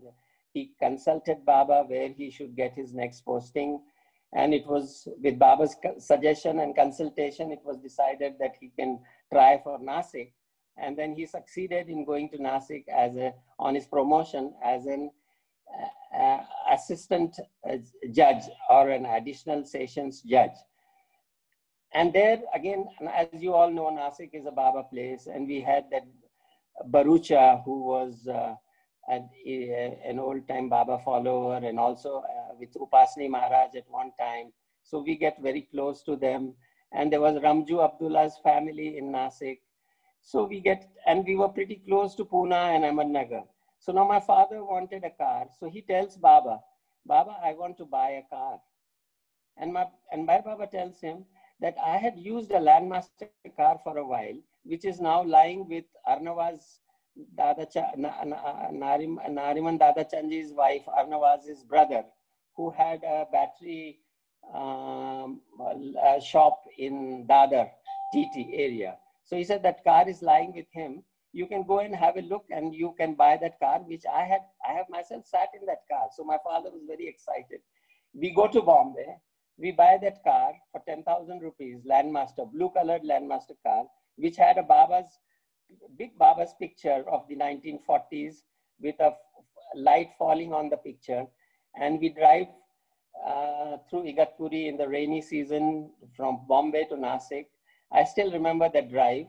he consulted Baba where he should get his next posting. And it was with Baba's suggestion and consultation, it was decided that he can try for Nasik. And then he succeeded in going to Nasik on his promotion as an assistant judge or an additional sessions judge. And there again, as you all know, Nasik is a Baba place. And we had that Barucha, who was an old-time Baba follower, and also with Upasni Maharaj at one time. So we get very close to them. And there was Ramju Abdullah's family in Nasik. So we were pretty close to Pune and Ahmednagar. So now my father wanted a car. So he tells Baba, Baba, I want to buy a car. And my Baba tells him that I had used a Landmaster car for a while, which is now lying with Arnavaz Nariman Dada Chanji's wife, Arnavaz's brother, who had a battery shop in Dadar, TT area. So he said that car is lying with him. You can go and have a look, and you can buy that car, which I have myself sat in that car. So my father was very excited. We go to Bombay. We buy that car for 10,000 rupees, Landmaster, blue-colored Landmaster car, which had a big Baba's picture of the 1940s with a light falling on the picture. And we drive through Igatpuri in the rainy season from Bombay to Nasik. I still remember that drive.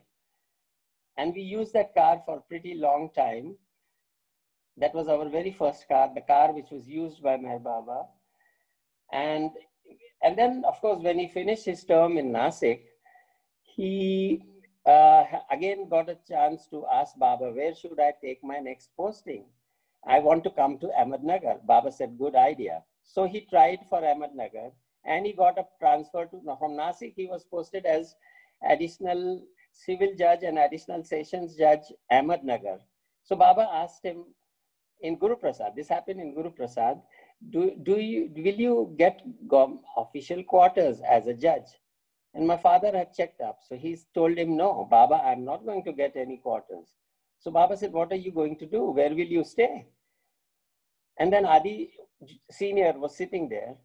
And we used that car for a pretty long time. That was our very first car, the car which was used by Meher Baba. And then, of course, when he finished his term in Nasik, he again got a chance to ask Baba, where should I take my next posting? I want to come to Ahmednagar. Baba said, good idea. So he tried for Ahmednagar, and he got a transfer from Nasik. He was posted as additional civil judge and additional sessions judge, Ahmednagar. So Baba asked him in Guru Prasad, this happened in Guru Prasad, will you get official quarters as a judge? And my father had checked up. So he told him, no, Baba, I'm not going to get any quarters. So Baba said, what are you going to do? Where will you stay? And then Adi Senior was sitting there,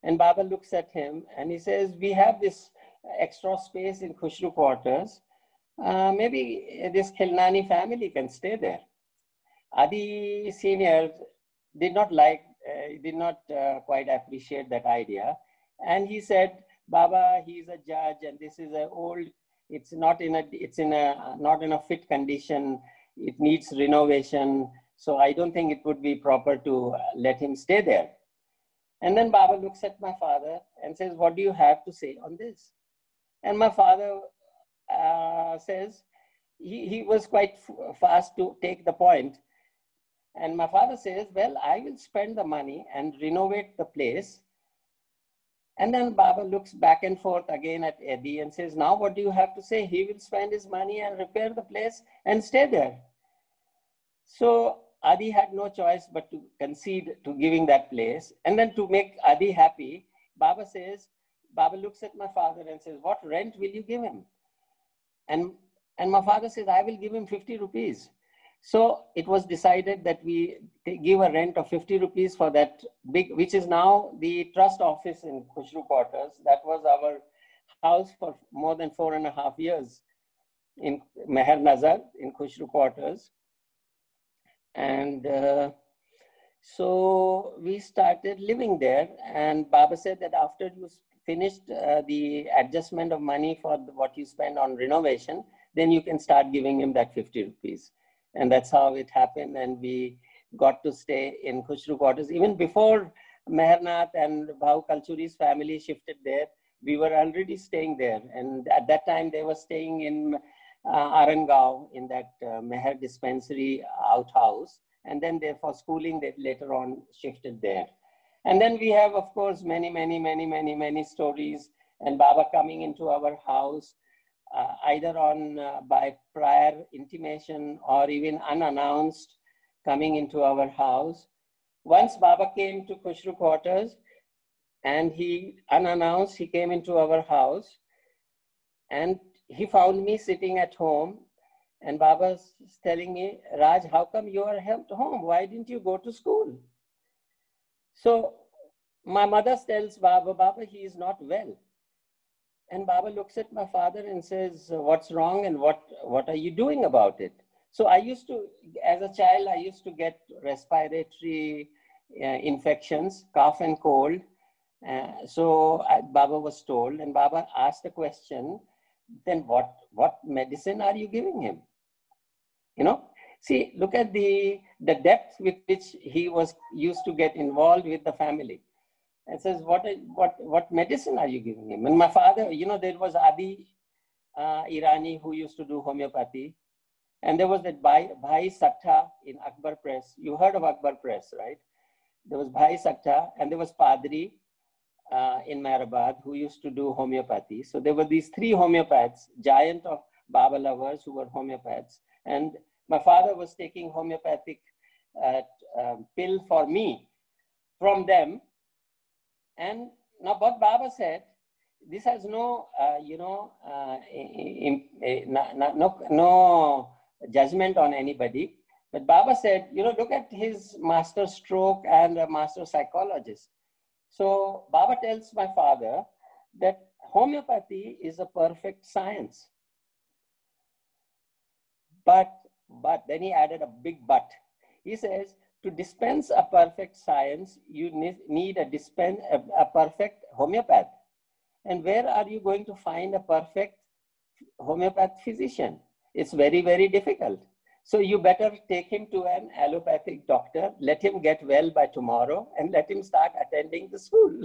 and Baba looks at him and he says, we have this extra space in Khushru quarters. Maybe this Khilnani family can stay there. Adi Senior did not quite appreciate that idea. And he said, Baba, he's a judge, and this is not in a fit condition. It needs renovation. So I don't think it would be proper to let him stay there. And then Baba looks at my father and says, what do you have to say on this? And my father says, he was quite fast to take the point. And my father says, well, I will spend the money and renovate the place. And then Baba looks back and forth again at Eddie and says, now what do you have to say? He will spend his money and repair the place and stay there. So Adi had no choice but to concede to giving that place. And then to make Adi happy, Baba looks at my father and says, what rent will you give him? And my father says, I will give him 50 rupees. So it was decided that we give a rent of 50 rupees for that big, which is now the trust office in Khushru quarters. That was our house for more than 4.5 years in Meher Nazar in Khushru quarters. And so we started living there. And Baba said that after you finished the adjustment of money for what you spend on renovation, then you can start giving him that 50 rupees. And that's how it happened. And we got to stay in Khushru quarters. Even before Mehernath and Bhau Kalchuri's family shifted there, we were already staying there. And at that time, they were staying in Arangao in that Meher dispensary outhouse. And then they, for schooling, they later on shifted there. And then we have, of course, many stories. And Baba coming into our house, either on by prior intimation or even unannounced, coming into our house. Once Baba came to Khushru quarters, and he, unannounced, he came into our house, and he found me sitting at home, and Baba was telling me, Raj, how come you are at home? Why didn't you go to school? So my mother tells Baba, Baba, he is not well. And Baba looks at my father and says, what's wrong and what are you doing about it? So I used to, as a child, I used to get respiratory infections, cough and cold. So Baba was told, and Baba asked a question, then what medicine are you giving him? You know, see, look at the depth with which he was used to get involved with the family. And says, what medicine are you giving him? And my father, you know, there was Adi Irani who used to do homeopathy. And there was that Bhai Sakta in Akbar Press. You heard of Akbar Press, right? There was Bhai Sakta, and there was Padri in Mehrabad who used to do homeopathy. So there were these three homeopaths, giant of Baba lovers who were homeopaths. And my father was taking homeopathic pill for me from them. And now what Baba said, this has no, no judgment on anybody. But Baba said, you know, look at his master stroke and a master psychologist. So Baba tells my father that homeopathy is a perfect science. But then he added a big but. He says, to dispense a perfect science, you need a perfect homeopath. And where are you going to find a perfect homeopath physician? It's very, very difficult. So you better take him to an allopathic doctor, let him get well by tomorrow, and let him start attending the school.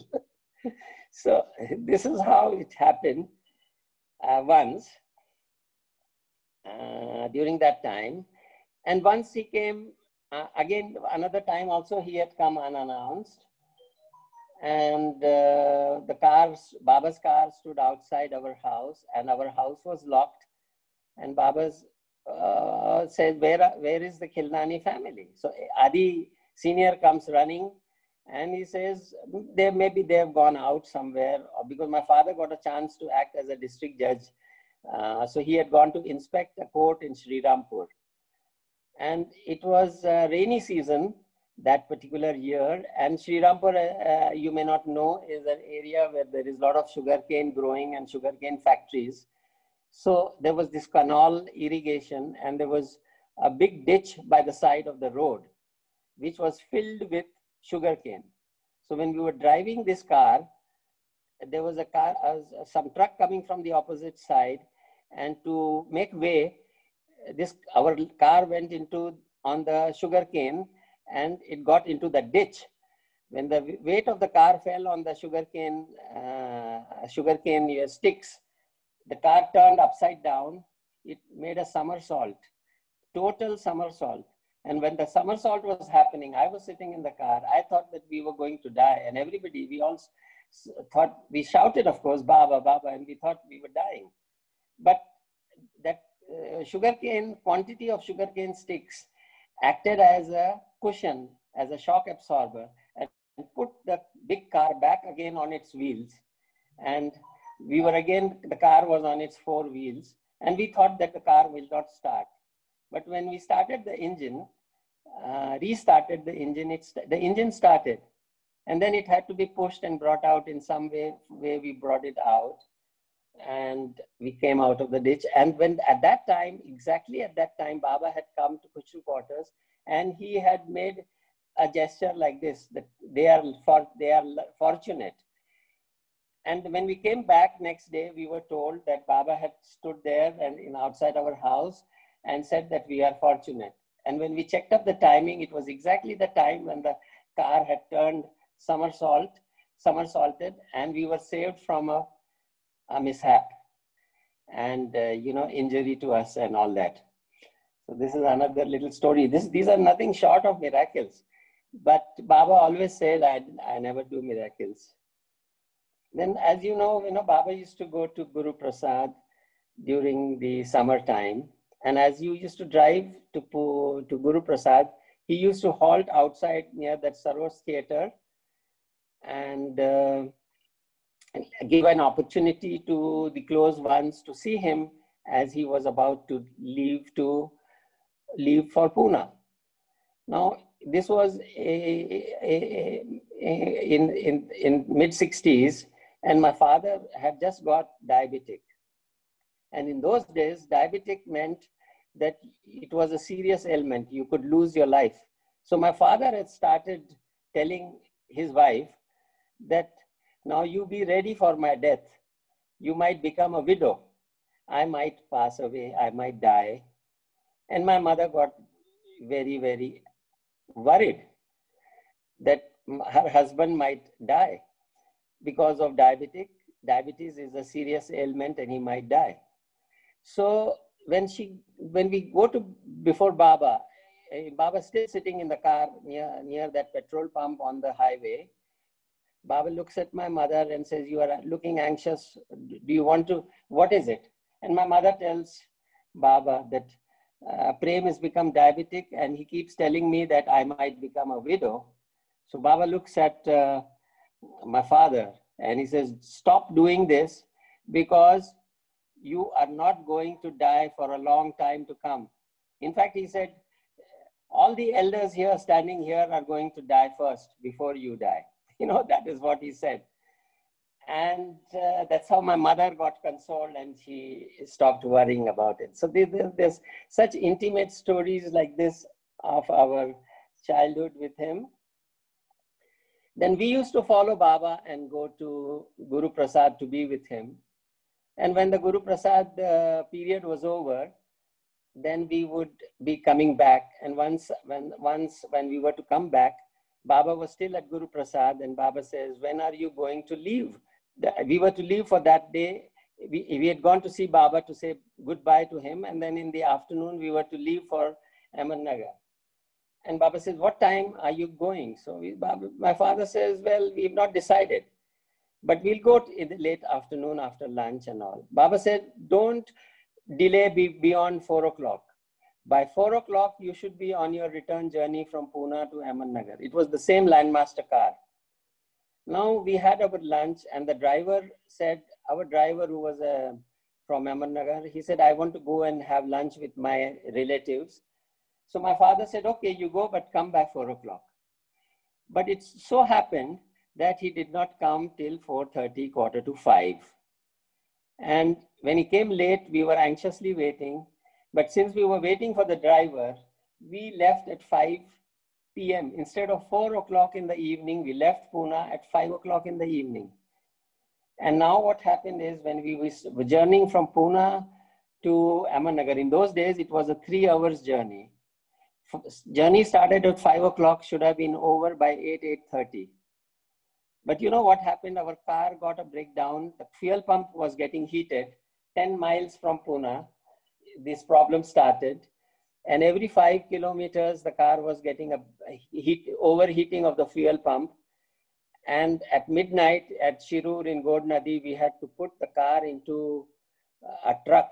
So this is how it happened once during that time. And once he came, again, another time also he had come unannounced. And the cars, Baba's car stood outside our house, and our house was locked. And Baba's said, where is the Khilnani family? So Adi Senior comes running, and he says, maybe they have gone out somewhere, because my father got a chance to act as a district judge. So he had gone to inspect a court in Sri Rampur. And it was rainy season that particular year. And Sri Rampur, you may not know, is an area where there is a lot of sugarcane growing and sugarcane factories. So there was this canal irrigation, and there was a big ditch by the side of the road, which was filled with sugarcane. So when we were driving this car, there was some truck coming from the opposite side, and to make way, our car went on the sugarcane, and it got into the ditch. When the weight of the car fell on the sugarcane sticks, the car turned upside down. It made a somersault, total somersault. And when the somersault was happening, I was sitting in the car. I thought that we were going to die. And everybody, we all thought, we shouted, of course, Baba, Baba, and we thought we were dying. But that quantity of sugarcane sticks acted as a cushion, as a shock absorber, and put the big car back again on its wheels. And the car was on its four wheels, and we thought that the car will not start. But when we started the engine, restarted the engine, the engine started. And then it had to be pushed and brought out in some way we brought it out. And we came out of the ditch. And exactly at that time, Baba had come to Khushru quarters, and he had made a gesture like this, that they are fortunate. And when we came back next day, we were told that Baba had stood there and outside our house and said that we are fortunate. And when we checked up the timing, it was exactly the time when the car had turned somersaulted, and we were saved from a mishap. and, injury to us and all that. So this is another little story. These are nothing short of miracles. But Baba always said, I never do miracles. Then, as you know, Baba used to go to Guru Prasad during the summertime. And as you used to drive to Guru Prasad, he used to halt outside near that Sarosh Theatre and give an opportunity to the close ones to see him as he was about to leave for Pune. Now, this was in mid-60s, and my father had just got diabetic. And in those days, diabetic meant that it was a serious ailment. You could lose your life. So my father had started telling his wife that, now you be ready for my death. You might become a widow. I might pass away. I might die. And my mother got very, very worried that her husband might die because of diabetes. Diabetes is a serious ailment and he might die. So when we go to before Baba, Baba still sitting in the car near that petrol pump on the highway. Baba looks at my mother and says, you are looking anxious. Do you want to, what is it? And my mother tells Baba that Prem has become diabetic and he keeps telling me that I might become a widow. So Baba looks at my father and he says, stop doing this because you are not going to die for a long time to come. In fact, he said, all the elders here standing here are going to die first before you die. That is what he said. And that's how my mother got consoled and she stopped worrying about it. So there's such intimate stories like this of our childhood with him. Then we used to follow Baba and go to Guru Prasad to be with him. And when the Guru Prasad period was over, then we would be coming back. And once when we were to come back, Baba was still at Guru Prasad and Baba says, when are you going to leave? We were to leave for that day. We had gone to see Baba to say goodbye to him. And then in the afternoon, we were to leave for Ahmednagar. And Baba says, what time are you going? So my father says, well, we've not decided, but we'll go in the late afternoon after lunch and all. Baba said, don't delay beyond 4 o'clock. By 4 o'clock, you should be on your return journey from Pune to Ahmednagar. It was the same Landmaster car. Now we had our lunch and the driver said, our driver who was from Ahmednagar, he said, I want to go and have lunch with my relatives. So my father said, okay, you go, but come back 4 o'clock. But it so happened that he did not come till 4:30, 4:45. And when he came late, we were anxiously waiting. But since we were waiting for the driver, we left at 5 p.m. Instead of 4 o'clock in the evening, we left Pune at 5 o'clock in the evening. And now what happened is when we were journeying from Pune to Ahmednagar, in those days, it was a 3 hours journey. Journey started at 5 o'clock, should have been over by 8:30. But you know what happened? Our car got a breakdown. The fuel pump was getting heated 10 miles from Pune. This problem started. And every 5 kilometers, the car was getting a overheating of the fuel pump. And at midnight at Shirur in God Nadi, we had to put the car into a truck.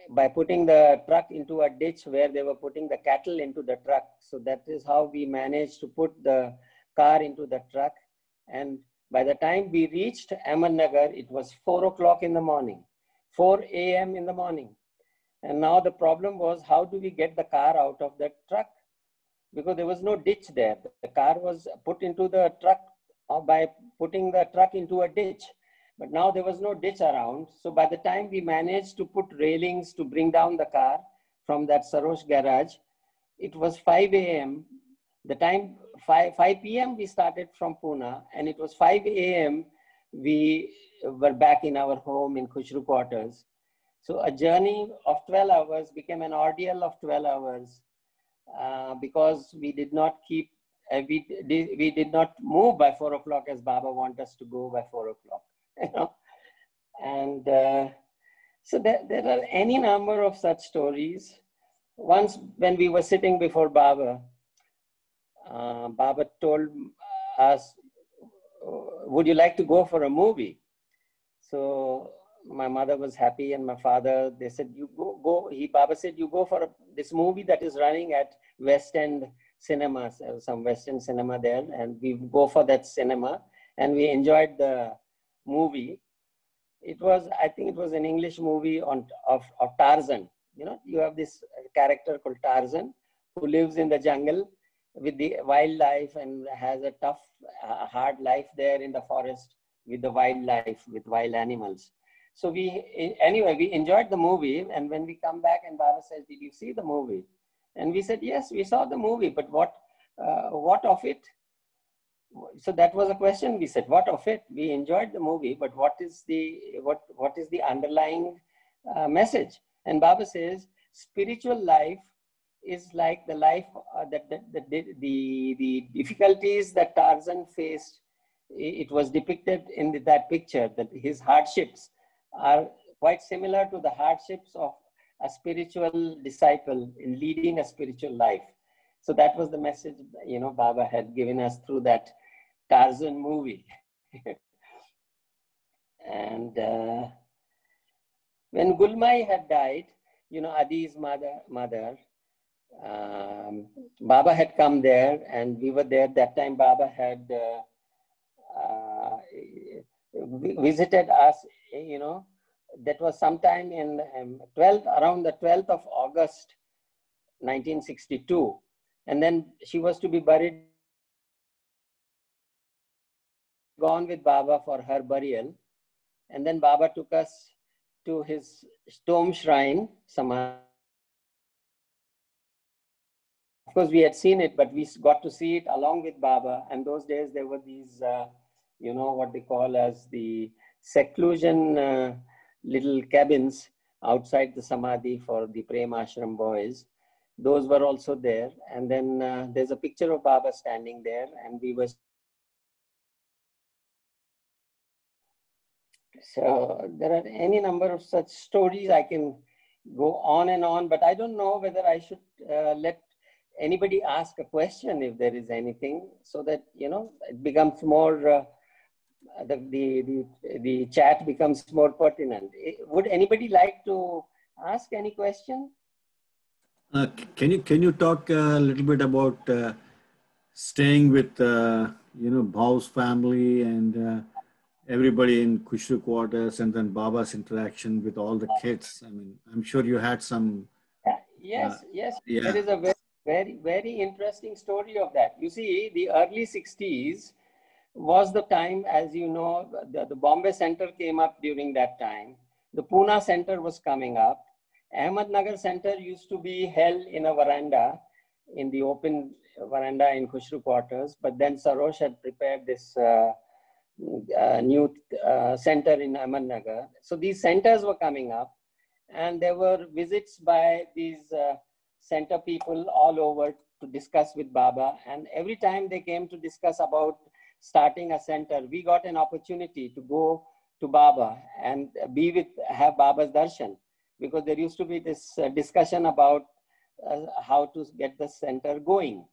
By putting the truck into a ditch where they were putting the cattle into the truck. So that is how we managed to put the car into the truck. And by the time we reached Ahmednagar, it was 4 o'clock in the morning, 4 a.m. in the morning. And now the problem was, how do we get the car out of the truck? Because there was no ditch there. The car was put into the truck by putting the truck into a ditch. But now there was no ditch around. So by the time we managed to put railings to bring down the car from that Sarosh garage, it was 5 a.m. The time 5 p.m. we started from Pune, and it was 5 a.m. we were back in our home in Khushru quarters. So a journey of 12 hours became an ordeal of 12 hours because we did not keep, we did not move by 4 o'clock as Baba wanted us to go by 4 o'clock. And So there are any number of such stories. Once when we were sitting before Baba, Baba told us, would you like to go for a movie? So my mother was happy and my father, they said, you go. Baba said, you go for this movie that is running at West End cinemas, some West End cinema there. And we go for that cinema and we enjoyed the movie. It was, I think it was an English movie of Tarzan. You know, you have this character called Tarzan who lives in the jungle with the wildlife and has a tough, hard life there in the forest with the wildlife, with wild animals. So anyway, we enjoyed the movie. And when we come back and Baba says, did you see the movie? And we said, yes, we saw the movie, but what of it? So that was a question. We said, what of it? We enjoyed the movie, but what is the underlying message? And Baba says, spiritual life is like the life the difficulties that Tarzan faced. It was depicted in that picture that his hardships are quite similar to the hardships of a spiritual disciple in leading a spiritual life. So that was the message, you know, Baba had given us through that Tarzan movie. And when Gulmai had died, you know, Adi's mother, Baba had come there and we were there. That time Baba had visited us, you know. That was sometime in around the 12th of August, 1962. And then she was to be buried, gone with Baba for her burial. And then Baba took us to his tomb shrine, Samadhi. Of course, we had seen it, but we got to see it along with Baba. And those days there were these, you know, what they call as the seclusion little cabins outside the Samadhi for the Prem Ashram boys. Those were also there. And then there's a picture of Baba standing there, and we were. So there are any number of such stories. I can go on and on, but I don't know whether I should let anybody ask a question if there is anything, so that, you know, it becomes more, the chat becomes more pertinent. Would anybody like to ask any question? Can you talk a little bit about staying with you know, Bhav's family and everybody in Khushru quarters, and then Baba's interaction with all the kids? I mean, I'm sure you had some. Yes. Yeah. There is a very interesting story of that. You see, the early 60s was the time, as you know, the Bombay Center came up during that time. The Pune Center was coming up. Ahmednagar Center used to be held in a veranda, in the open veranda in Khushru quarters. But then Sarosh had prepared this new center in Ahmednagar. So these centers were coming up, and there were visits by these center people all over to discuss with Baba. And every time they came to discuss about starting a center, we got an opportunity to go to Baba and have Baba's darshan, because there used to be this discussion about how to get the center going.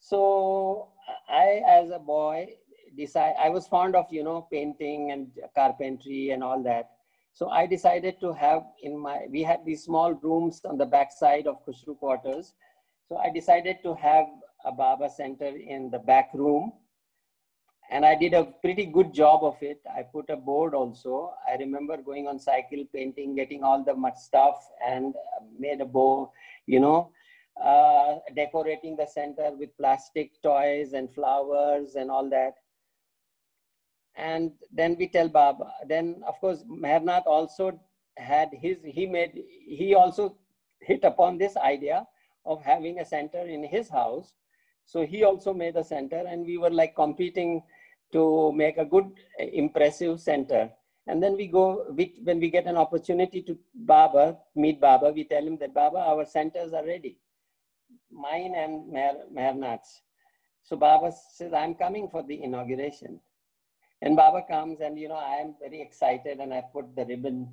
So I, as a boy, I was fond of, you know, painting and carpentry and all that. So I decided to have we had these small rooms on the back side of Khushru quarters. So I decided to have a Baba center in the back room. And I did a pretty good job of it. I put a board also. I remember going on cycle, painting, getting all the mud stuff, and made a bow, you know, decorating the center with plastic toys and flowers and all that. And then we tell Baba. Then, of course, Mehernath also had he also hit upon this idea of having a center in his house. So he also made a center, and we were like competing to make a good, impressive center. And then when we get an opportunity to meet Baba, we tell him that, Baba, our centers are ready, mine and Mehernath's. So Baba says, I'm coming for the inauguration. And Baba comes, and, you know, I am very excited, and I put the ribbon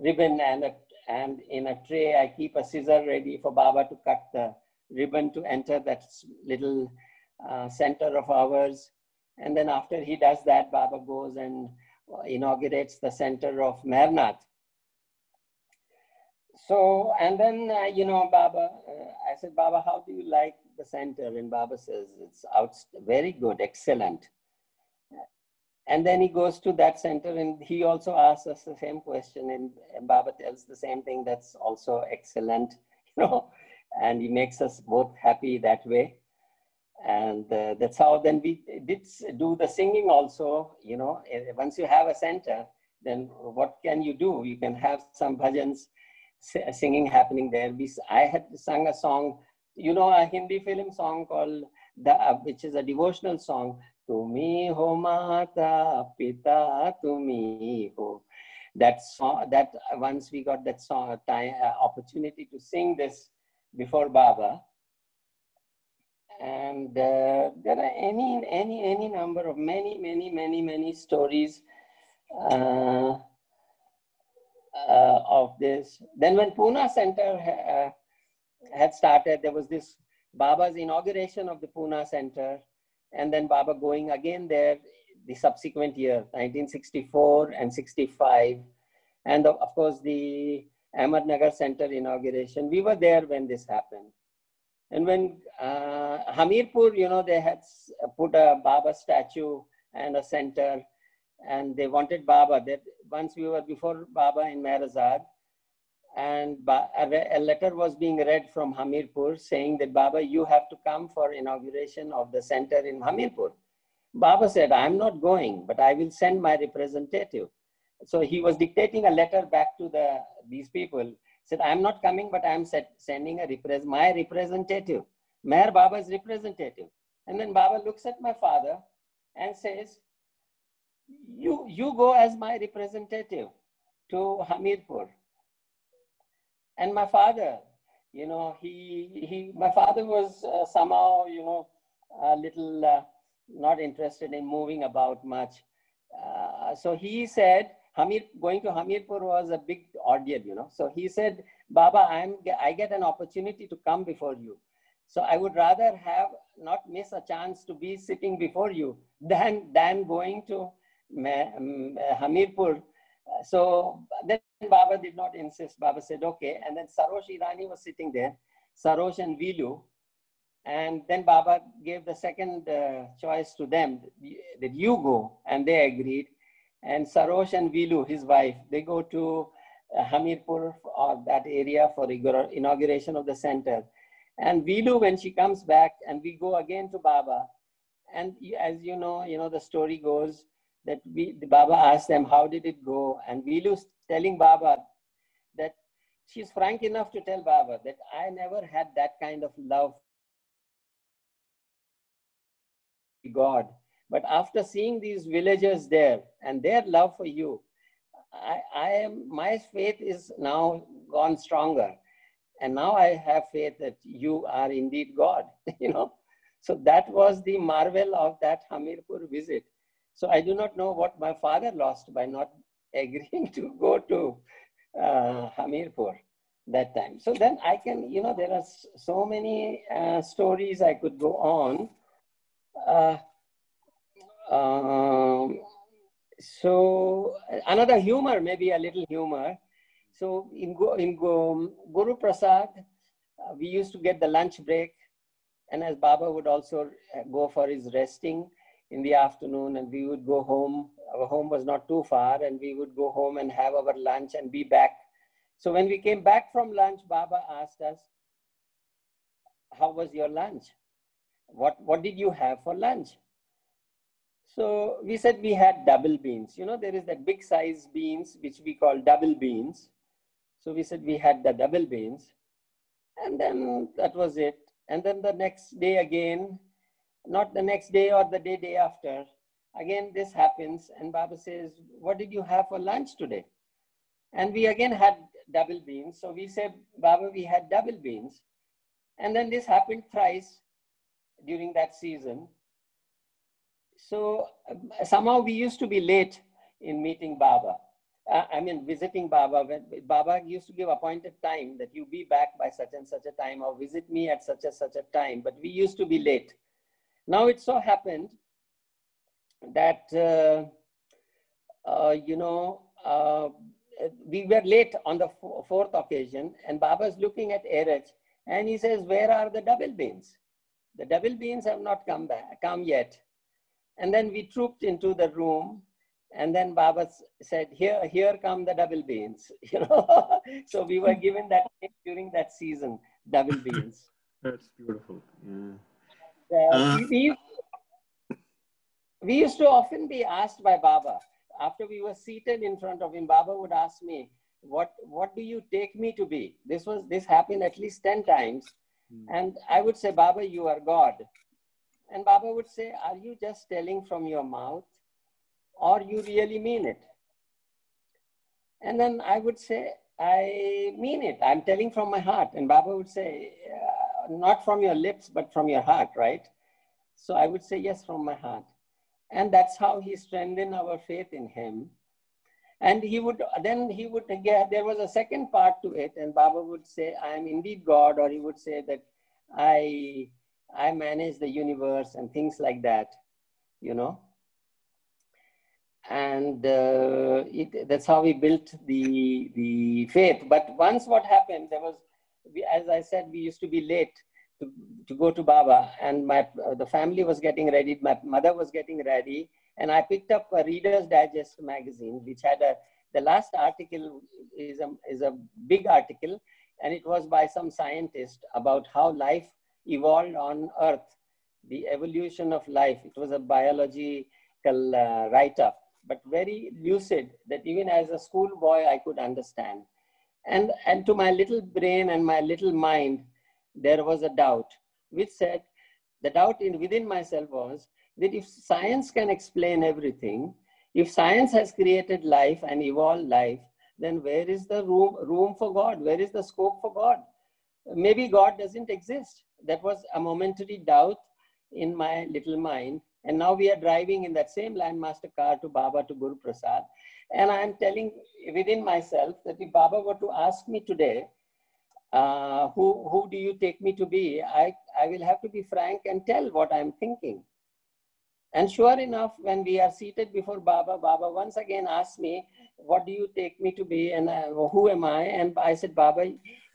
ribbon and in a tray, I keep a scissor ready for Baba to cut the ribbon to enter that little center of ours. And then after he does that, Baba goes and inaugurates the center of Mehernath. So, and then, Baba, I said, Baba, how do you like the center? And Baba says, it's very good, excellent. And then he goes to that center and he also asks us the same question, and Baba tells the same thing, that's also excellent, and he makes us both happy that way. And that's how then we did do the singing also, once you have a center, then what can you do? You can have some bhajans, singing happening there. I had sung a song, a Hindi film song called, which is a devotional song, Tumi ho mata pita tumi ho. That song, that once we got that song, opportunity to sing this before Baba. And there are any number of many stories of this. Then when Pune Center had started, there was this Baba's inauguration of the Pune Center, and then Baba going again there the subsequent year, 1964 and 65. And of course, the Ahmednagar Center inauguration. We were there when this happened. And when Hamirpur, they had put a Baba statue and a center, and they wanted Baba. That once we were before Baba in Meherazad, and a letter was being read from Hamirpur saying that, Baba, you have to come for inauguration of the center in Hamirpur. Baba said, I'm not going, but I will send my representative. So he was dictating a letter back to these people. Said, I'm not coming, but I'm sending my representative, Meher Baba's representative. And then Baba looks at my father and says, you go as my representative to Hamirpur. And my father, my father was somehow, a little not interested in moving about much. So he said, going to Hamirpur was a big ordeal, So he said, Baba, I get an opportunity to come before you. So I would rather not miss a chance to be sitting before you than going to Hamirpur. So then Baba did not insist. Baba said, okay. And then Sarosh Irani was sitting there, Sarosh and Vilu. And then Baba gave the second choice to them, that you go. And they agreed. And Sarosh and Vilu, his wife, they go to Hamirpur or that area for inauguration of the center. And Vilu, when she comes back, and we go again to Baba. And as you know, the story goes that Baba asked them, how did it go? And Vilu's telling Baba that she's frank enough to tell Baba that I never had that kind of love for God. But after seeing these villagers there and their love for you, my faith is now gone stronger. And now I have faith that you are indeed God, So that was the marvel of that Hamirpur visit. So I do not know what my father lost by not agreeing to go to Hamirpur that time. So then I can, there are so many stories I could go on. So another humor, maybe a little humor. So in Guru Prasad, we used to get the lunch break, and as Baba would also go for his resting in the afternoon, and we would go home. Our home was not too far, and we would go home and have our lunch and be back. So when we came back from lunch, Baba asked us, how was your lunch? What did you have for lunch? So we said we had double beans. There is that big size beans, which we call double beans. So we said we had the double beans. And then that was it. And then the next day again, not the next day or the day after, again this happens. And Baba says, what did you have for lunch today? And we again had double beans. So we said, Baba, we had double beans. And then this happened thrice during that season. So somehow we used to be late in meeting Baba. I mean, visiting Baba. When Baba used to give appointed time that you be back by such and such a time, or visit me at such and such a time. But we used to be late. Now it so happened that we were late on the fourth occasion, and Baba's looking at Erech, and he says, "Where are the double beans? The double beans have not come yet." And then we trooped into the room, and then Baba said, "Here come the double beans." So we were given that name during that season, double beans. That's beautiful. Yeah. We used to often be asked by Baba, after we were seated in front of him, Baba would ask me, what do you take me to be? This happened at least 10 times. And I would say, "Baba, you are God." And Baba would say, "Are you just telling from your mouth, or you really mean it?" And then I would say, "I mean it. I'm telling from my heart." And Baba would say, "Not from your lips, but from your heart, right?" So I would say, "Yes, from my heart." And that's how he strengthened our faith in him. And there was a second part to it, and Baba would say, "I am indeed God," or he would say that I manage the universe and things like that, And that's how we built the faith. But once what happened, as I said, we used to be late to go to Baba, and the family was getting ready. My mother was getting ready, and I picked up a Reader's Digest magazine, which had the last article is a big article, and it was by some scientist about how life evolved on Earth, the evolution of life. It was a biological write-up, but very lucid, that even as a schoolboy I could understand. And to my little brain and my little mind, there was a doubt, which said, the doubt within myself was that if science can explain everything, if science has created life and evolved life, then where is the room for God? Where is the scope for God? Maybe God doesn't exist. That was a momentary doubt in my little mind. And now we are driving in that same Landmaster car to Baba, to Guru Prasad. And I'm telling within myself that if Baba were to ask me today, who do you take me to be? I will have to be frank and tell what I'm thinking. And sure enough, when we are seated before Baba, Baba once again asked me, "What do you take me to be? And who am I?" And I said, "Baba,"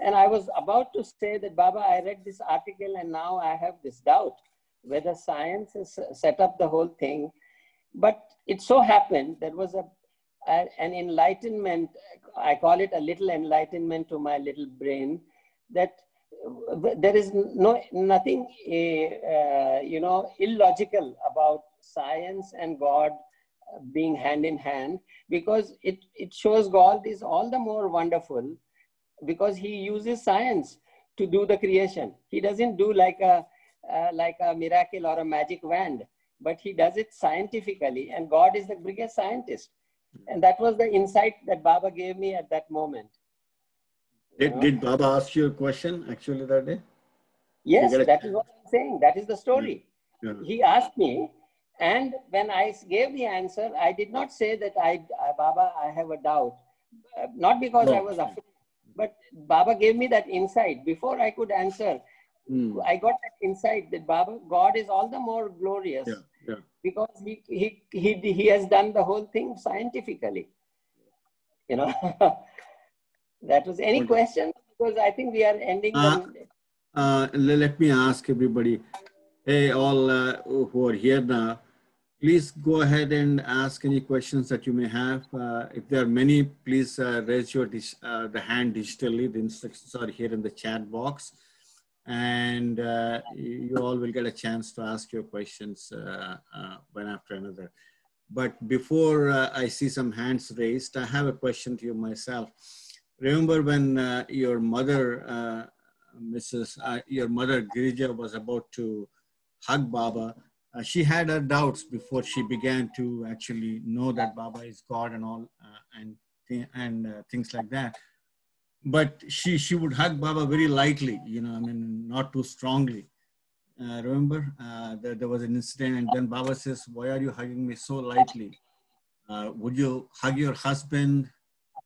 and I was about to say that, "Baba, I read this article and now I have this doubt whether science has set up the whole thing." But it so happened there was an enlightenment, I call it a little enlightenment to my little brain, that there is nothing illogical about science and God being hand in hand, because it shows God is all the more wonderful because he uses science to do the creation. He doesn't do like a miracle or a magic wand, but he does it scientifically, and God is the biggest scientist. And that was the insight that Baba gave me at that moment. Did Baba ask you a question actually that day? Yes, that is what I'm saying. That is the story. Yeah. He asked me, and when I gave the answer, I did not say that Baba, I have a doubt. Not because I was afraid, but Baba gave me that insight. Before I could answer, I got that insight that Baba, God is all the more glorious because he has done the whole thing scientifically. That was any question, because I think we are ending. Let me ask everybody, hey, all who are here now, please go ahead and ask any questions that you may have. If there are many, please raise your the hand digitally. The instructions are here in the chat box. And you all will get a chance to ask your questions one after another. But before I see some hands raised, I have a question to you myself. Remember when your mother, your mother Girija was about to hug Baba, she had her doubts before she began to actually know that Baba is God and all, and things like that. But she would hug Baba very lightly, not too strongly. Remember, there was an incident, and then Baba says, "Why are you hugging me so lightly? Would you hug your husband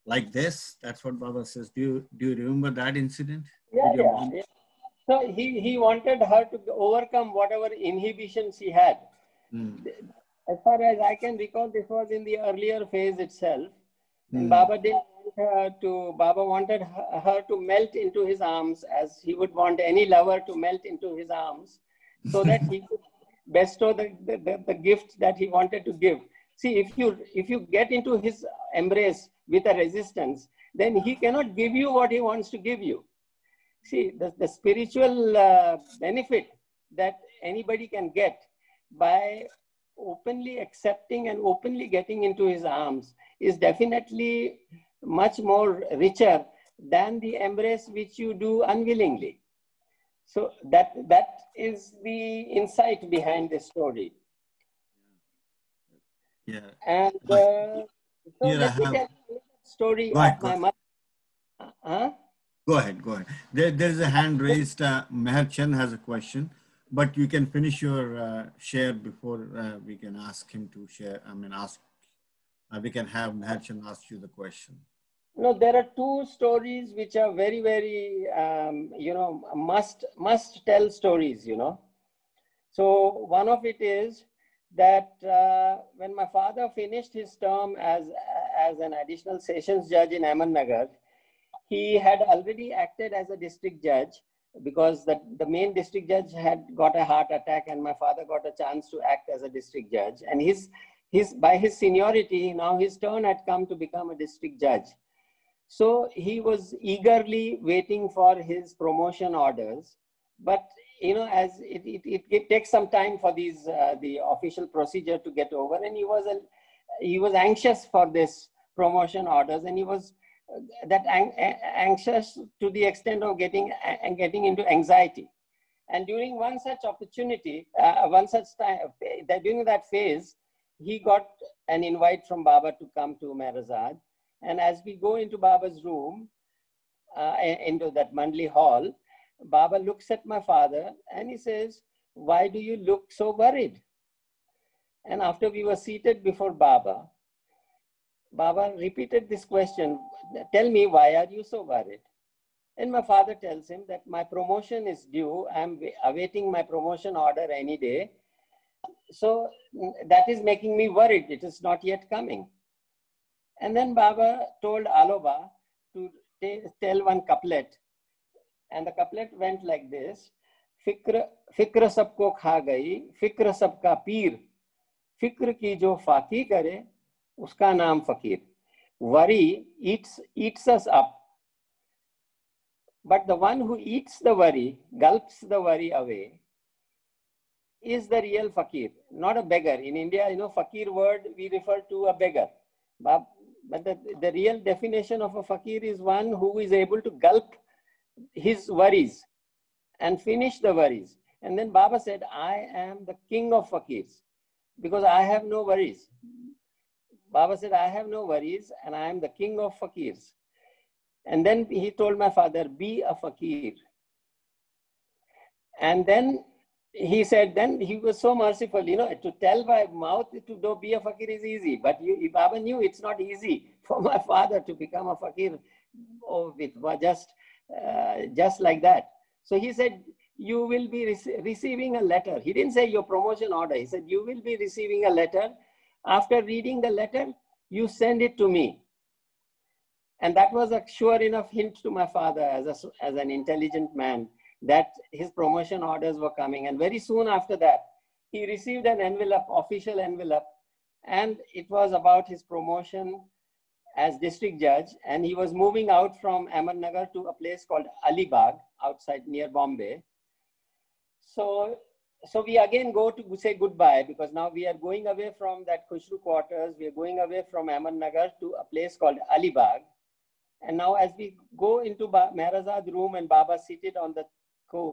like this. That's what Baba says. Do you remember that incident Yeah, with your yeah, mom? yeah. So he wanted her to overcome whatever inhibitions she had. Mm. As far as I can recall, this was in the earlier phase itself. And Mm. Baba didn't want her to, Baba wanted her to melt into his arms as he would want any lover to melt into his arms so that he could bestow the gift that he wanted to give. See, if you get into his embrace with a resistance, then he cannot give you what he wants to give you. See, the spiritual benefit that anybody can get by openly accepting and openly getting into his arms is definitely much more richer than the embrace which you do unwillingly. So that is the insight behind this story. Yeah. And But so here I let me have. tell you a story Go of ahead. my mother. Huh? Go ahead. Go ahead. There's a hand raised. Meher Chand has a question, but you can finish your share before we can ask him to share. I mean, ask. We can have Meher Chand ask you the question. No, there are two stories which are very, very, must tell stories, So one of it is that when my father finished his term as an additional sessions judge in Ahmednagar, he had already acted as a district judge because the main district judge had got a heart attack and my father got a chance to act as a district judge. And by his seniority, now his turn had come to become a district judge. So he was eagerly waiting for his promotion orders, but as it takes some time for the official procedure to get over, and he was anxious for this promotion orders, and he was anxious to the extent of getting into anxiety. And during one such opportunity, one such time, during that phase, he got an invite from Baba to come to Mehrazad. And as we go into Baba's room, into that Mandli hall, Baba looks at my father and he says, "Why do you look so worried?" And after we were seated before Baba, Baba repeated this question, "Tell me, why are you so worried?" And my father tells him that my promotion is due. I'm awaiting my promotion order any day. So that is making me worried. It is not yet coming. And then Baba told Aloba to tell one couplet. And the couplet went like this: Fikr sabko kha gayi, fikr sabka peer. Fikr ki jo faki kare, uska naam fakir. Worry eats us up. But the one who eats the worry, gulps the worry away, is the real fakir, not a beggar. In India, fakir word, we refer to a beggar. But the real definition of a fakir is one who is able to gulp his worries and finish the worries. And then Baba said, "I am the king of fakirs because I have no worries." Baba said, "I have no worries and I am the king of fakirs." And then he told my father, "Be a fakir." And then he said, then he was so merciful, to tell by mouth to be a fakir is easy. But Baba knew it's not easy for my father to become a fakir just like that. So he said, "You will be receiving a letter." He didn't say your promotion order. He said, "You will be receiving a letter. After reading the letter, you send it to me." And that was a sure enough hint to my father as an intelligent man that his promotion orders were coming. And very soon after that, he received an envelope, official envelope, and it was about his promotion as district judge. And he was moving out from Ahmednagar to a place called Alibag outside near Bombay. So we again go to say goodbye because now we are going away from that Khushru quarters. We are going away from Ahmednagar to a place called Alibag. And now as we go into Mehrazad room and Baba seated on the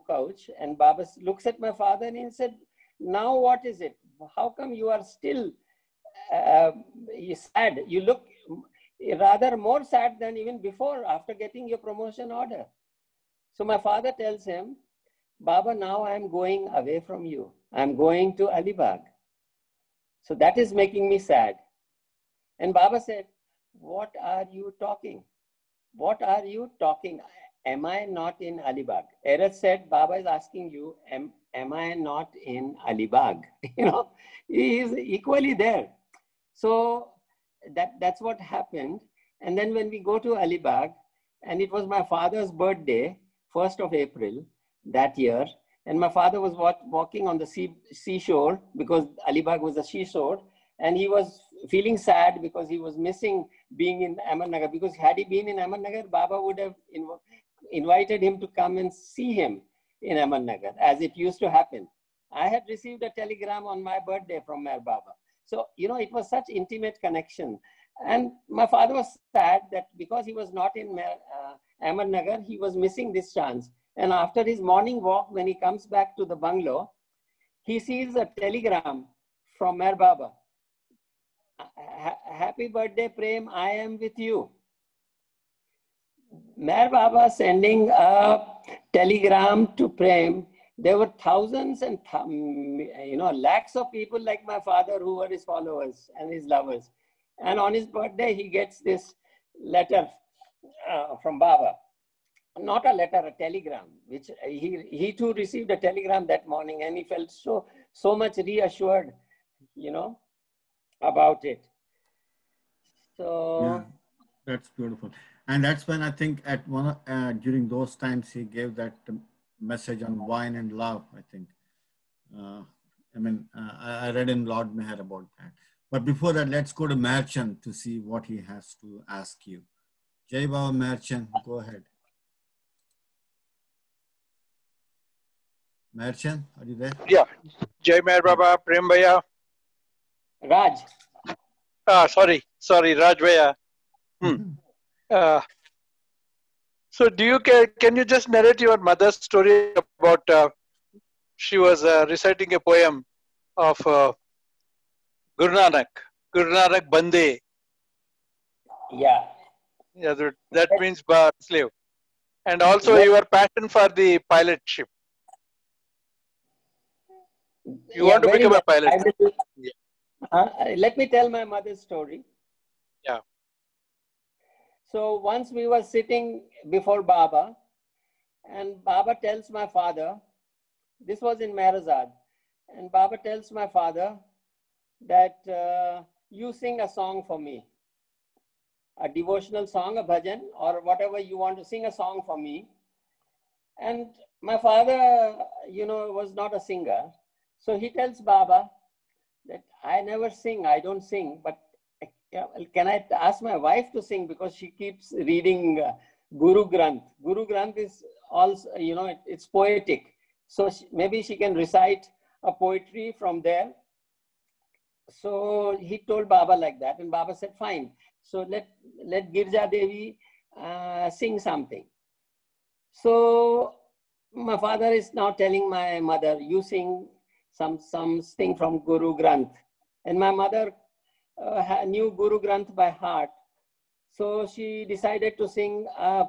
couch, and Baba looks at my father and he said, "Now what is it? How come you are still sad? You look rather more sad than even before after getting your promotion order." So my father tells him, "Baba, now I'm going away from you. I'm going to Alibag. So that is making me sad." And Baba said, what are you talking? What are you talking? Am I not in Alibag? Eraj said, Baba is asking you, am I not in Alibag? You know, he is equally there. So that's what happened. And then when we go to Alibag, and it was my father's birthday, 1st of April that year, and my father was walking on the seashore, because Alibag was a seashore, and he was feeling sad because he was missing being in Ahmednagar, because had he been in Ahmednagar, Baba would have invited him to come and see him in Ahmednagar, as it used to happen. I had received a telegram on my birthday from Meher Baba. So, you know, it was such intimate connection. And my father was sad that because he was not in Ahmednagar, he was missing this chance. And after his morning walk, when he comes back to the bungalow, he sees a telegram from Meher Baba. Happy birthday, Prem, I am with you. Meher Baba sending a telegram to Prem. There were thousands and lakhs of people like my father who were his followers and his lovers. And on his birthday, he gets this letter from Baba. Not a letter, a telegram, which he too received a telegram that morning, and he felt so much reassured, you know, about it. So yeah, that's beautiful. And that's when I think at during those times he gave that message on wine and love, I think. I read in Lord Meher about that. But before that, let's go to Meherchand to see what he has to ask you. Jai Baba Meherchand, go ahead. Meherchand, are you there? Yeah. Jai Meher Baba, Prem Bhaiya. Raj. Sorry, Raj Bhaiya. So can you just narrate your mother's story about she was reciting a poem of Guru Nanak Bande. Yeah. Yeah, that means slave. And also your passion for the pilotship. You want to become a pilot. Let me tell my mother's story. Yeah. So once we were sitting before Baba, and Baba tells my father, this was in Meherazad, and Baba tells my father that you sing a song for me, a devotional song, a bhajan, or whatever you want to sing a song for me. And my father, you know, was not a singer. So he tells Baba that I never sing, I don't sing, but can I ask my wife to sing, because she keeps reading Guru Granth. Guru Granth is also, you know, it's poetic. So maybe she can recite a poetry from there. So he told Baba like that, and Baba said, fine. So let Girja Devi sing something. So my father is now telling my mother, you sing something from Guru Granth. And my mother knew Guru Granth by heart. So she decided to sing a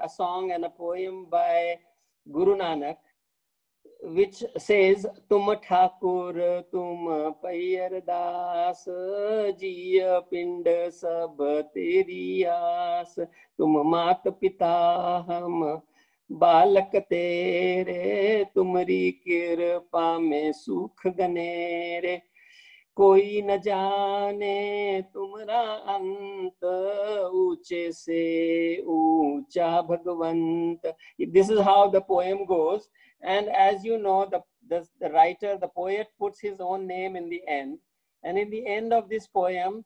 song and a poem by Guru Nanak, which says, Tum Thakur, tum Payar Das, Jiya Pind Sab Teri Aas, tum Mat Pita Ham, Balak Tere, Tumri Kirpa Mein Sukh Ganere. कोई न जाने तुम्हारा अंत ऊंचे से ऊंचा भगवंत. This is how the poem goes, and as you know, the writer, the poet, puts his own name in the end, and in the end of this poem,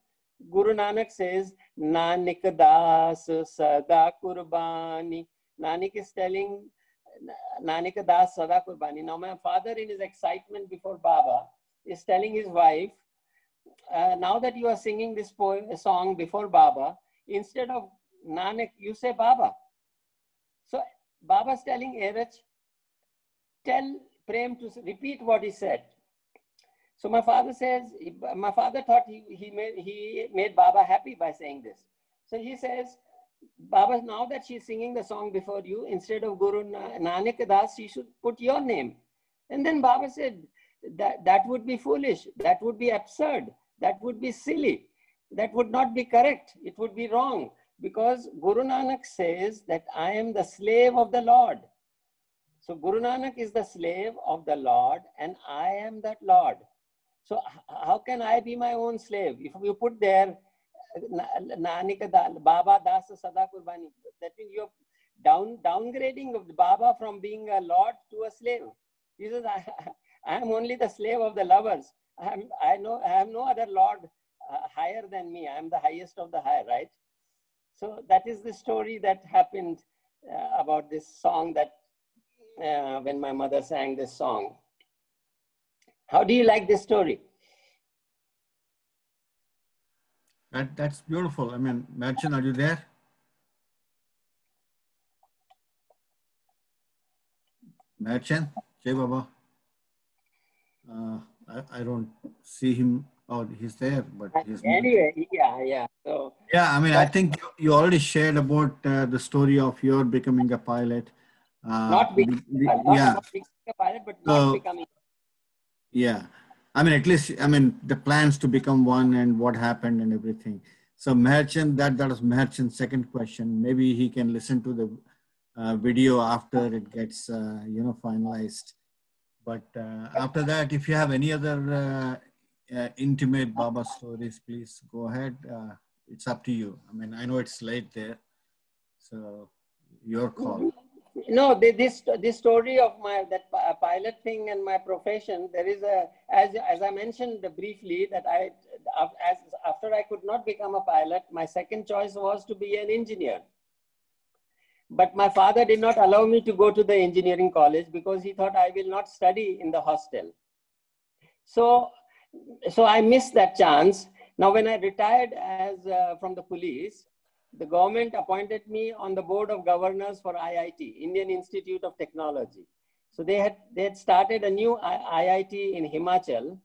Guru Nanak says, Nanak Das Sada Kurbani. Nanak is telling Nanak Das Sada Kurbani. Now my father, in his excitement before Baba, is telling his wife, now that you are singing this song before Baba, instead of Nanak, you say Baba. So Baba's telling Eraj, tell Prem to repeat what he said. So my father thought he made Baba happy by saying this. So he says, Baba, now that she's singing the song before you, instead of Guru Nanak Das, she should put your name. And then Baba said, that would be foolish. That would be absurd. That would be silly. that would not be correct. It would be wrong, because Guru Nanak says that I am the slave of the Lord. So Guru Nanak is the slave of the Lord and I am that Lord. So how can I be my own slave? If you put there, Nanika Baba Dasa Sada Kurbani, that means you're downgrading of Baba from being a Lord to a slave. He says, I am only the slave of the lovers. I have no other Lord higher than me. I am the highest of the high, right? So that is the story that happened about this song that when my mother sang this song. How do you like this story? That's beautiful. I mean, Merchant, are you there? Merchant, Jai Baba. I don't see him. Oh, he's there, but he's anyway. Yeah. So yeah, I mean, I think you already shared about the story of your becoming a pilot. Not becoming a pilot, but not becoming. Yeah, I mean, at least, I mean, the plans to become one and what happened and everything. So Merchant, that was Merchant's second question. Maybe he can listen to the video after it gets, finalized. But after that, if you have any other intimate Baba stories, please go ahead. It's up to you. I mean, I know it's late there, so your call. No, this story of that pilot thing and my profession, there is as I mentioned briefly, that after I could not become a pilot, my second choice was to be an engineer. But my father did not allow me to go to the engineering college because he thought I will not study in the hostel. So I missed that chance. Now, when I retired from the police, the government appointed me on the board of governors for IIT, Indian Institute of Technology. So they had started a new IIT in Himachal.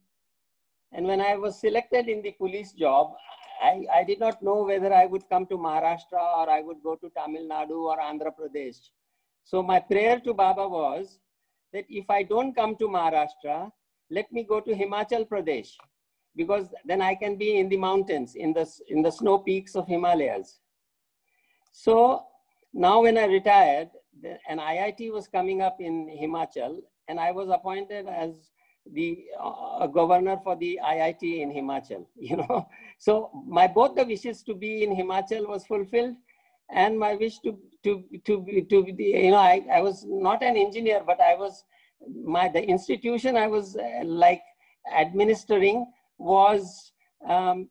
And when I was selected in the police job, I did not know whether I would come to Maharashtra or I would go to Tamil Nadu or Andhra Pradesh. So my prayer to Baba was that if I don't come to Maharashtra, let me go to Himachal Pradesh, because then I can be in the mountains, in the snow peaks of Himalayas. So now when I retired, an IIT was coming up in Himachal, and I was appointed as the governor for the IIT in Himachal, So both the wishes to be in Himachal was fulfilled, and my wish to be, I was not an engineer, but I was, the institution I was administering was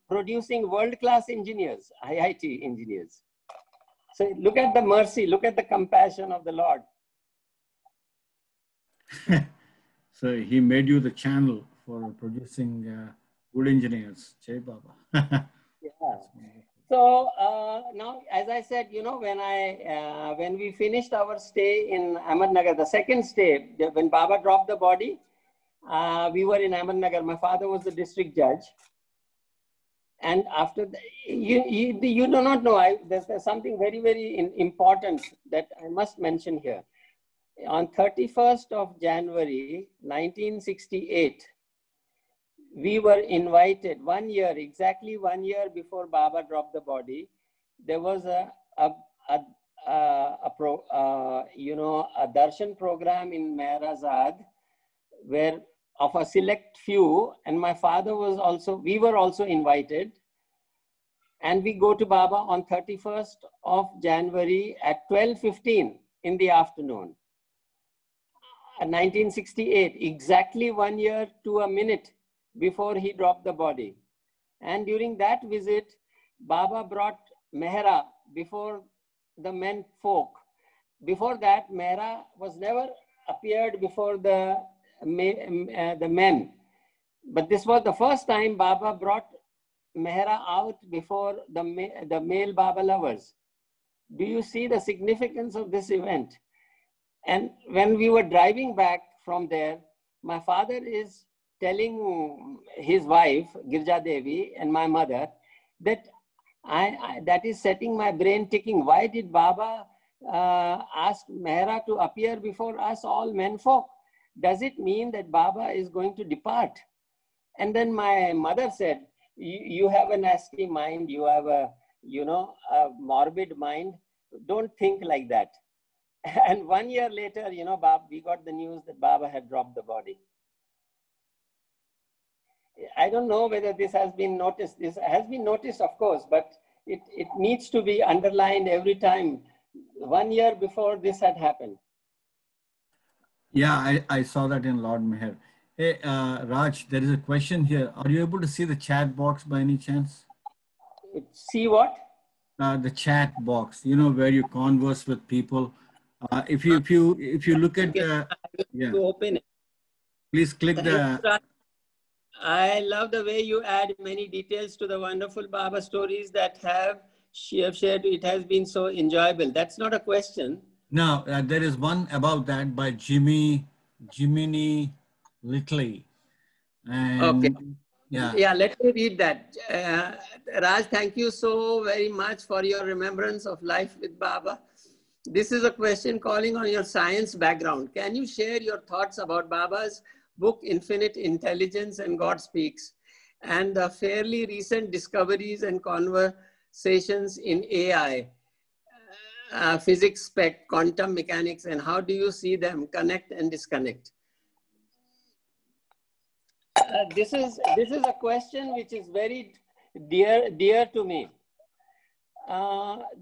producing world-class engineers, IIT engineers. So look at the mercy, look at the compassion of the Lord. So he made you the channel for producing good engineers, Jai Baba. Yeah. So now, as I said, when we finished our stay in Ahmednagar, the second stay, when Baba dropped the body, we were in Ahmednagar. My father was the district judge. And after you do not know, there's something very, very important that I must mention here. On 31st of January, 1968, we were invited exactly 1 year before Baba dropped the body. There was a darshan program in Meher Azad, where of a select few, and my father we were also invited. And we go to Baba on 31st of January at 12:15 in the afternoon. 1968, exactly 1 year to a minute before he dropped the body. And during that visit, Baba brought Mehra before the men folk. Before that, Mehra was never appeared before the men. But this was the first time Baba brought Mehra out before the male Baba lovers. Do you see the significance of this event? And when we were driving back from there, my father is telling his wife, Girja Devi, and my mother, that that is setting my brain ticking. Why did Baba ask Mehra to appear before us all menfolk? Does it mean that Baba is going to depart? And then my mother said, you have a nasty mind, you have a, you know, a morbid mind. Don't think like that. And 1 year later, you know, we got the news that Baba had dropped the body. I don't know whether this has been noticed. This has been noticed, of course, but it needs to be underlined every time. 1 year before this had happened. Yeah, I saw that in Lord Meher. Hey, Raj, there is a question here. Are you able to see the chat box by any chance? See what? The chat box, you know, where you converse with people. If you look at the, yeah, to open it. Please click the. I love the way you add many details to the wonderful Baba stories that have shared. It has been so enjoyable. That's not a question. No, there is one about that by Jiminy Littley. And okay. Yeah. Yeah, let me read that. Raj, thank you so very much for your remembrance of life with Baba. This is a question calling on your science background. Can you share your thoughts about Baba's book, Infinite Intelligence and God Speaks, and the fairly recent discoveries and conversations in AI, physics, spec, quantum mechanics, and how do you see them connect and disconnect? This is a question which is very dear to me.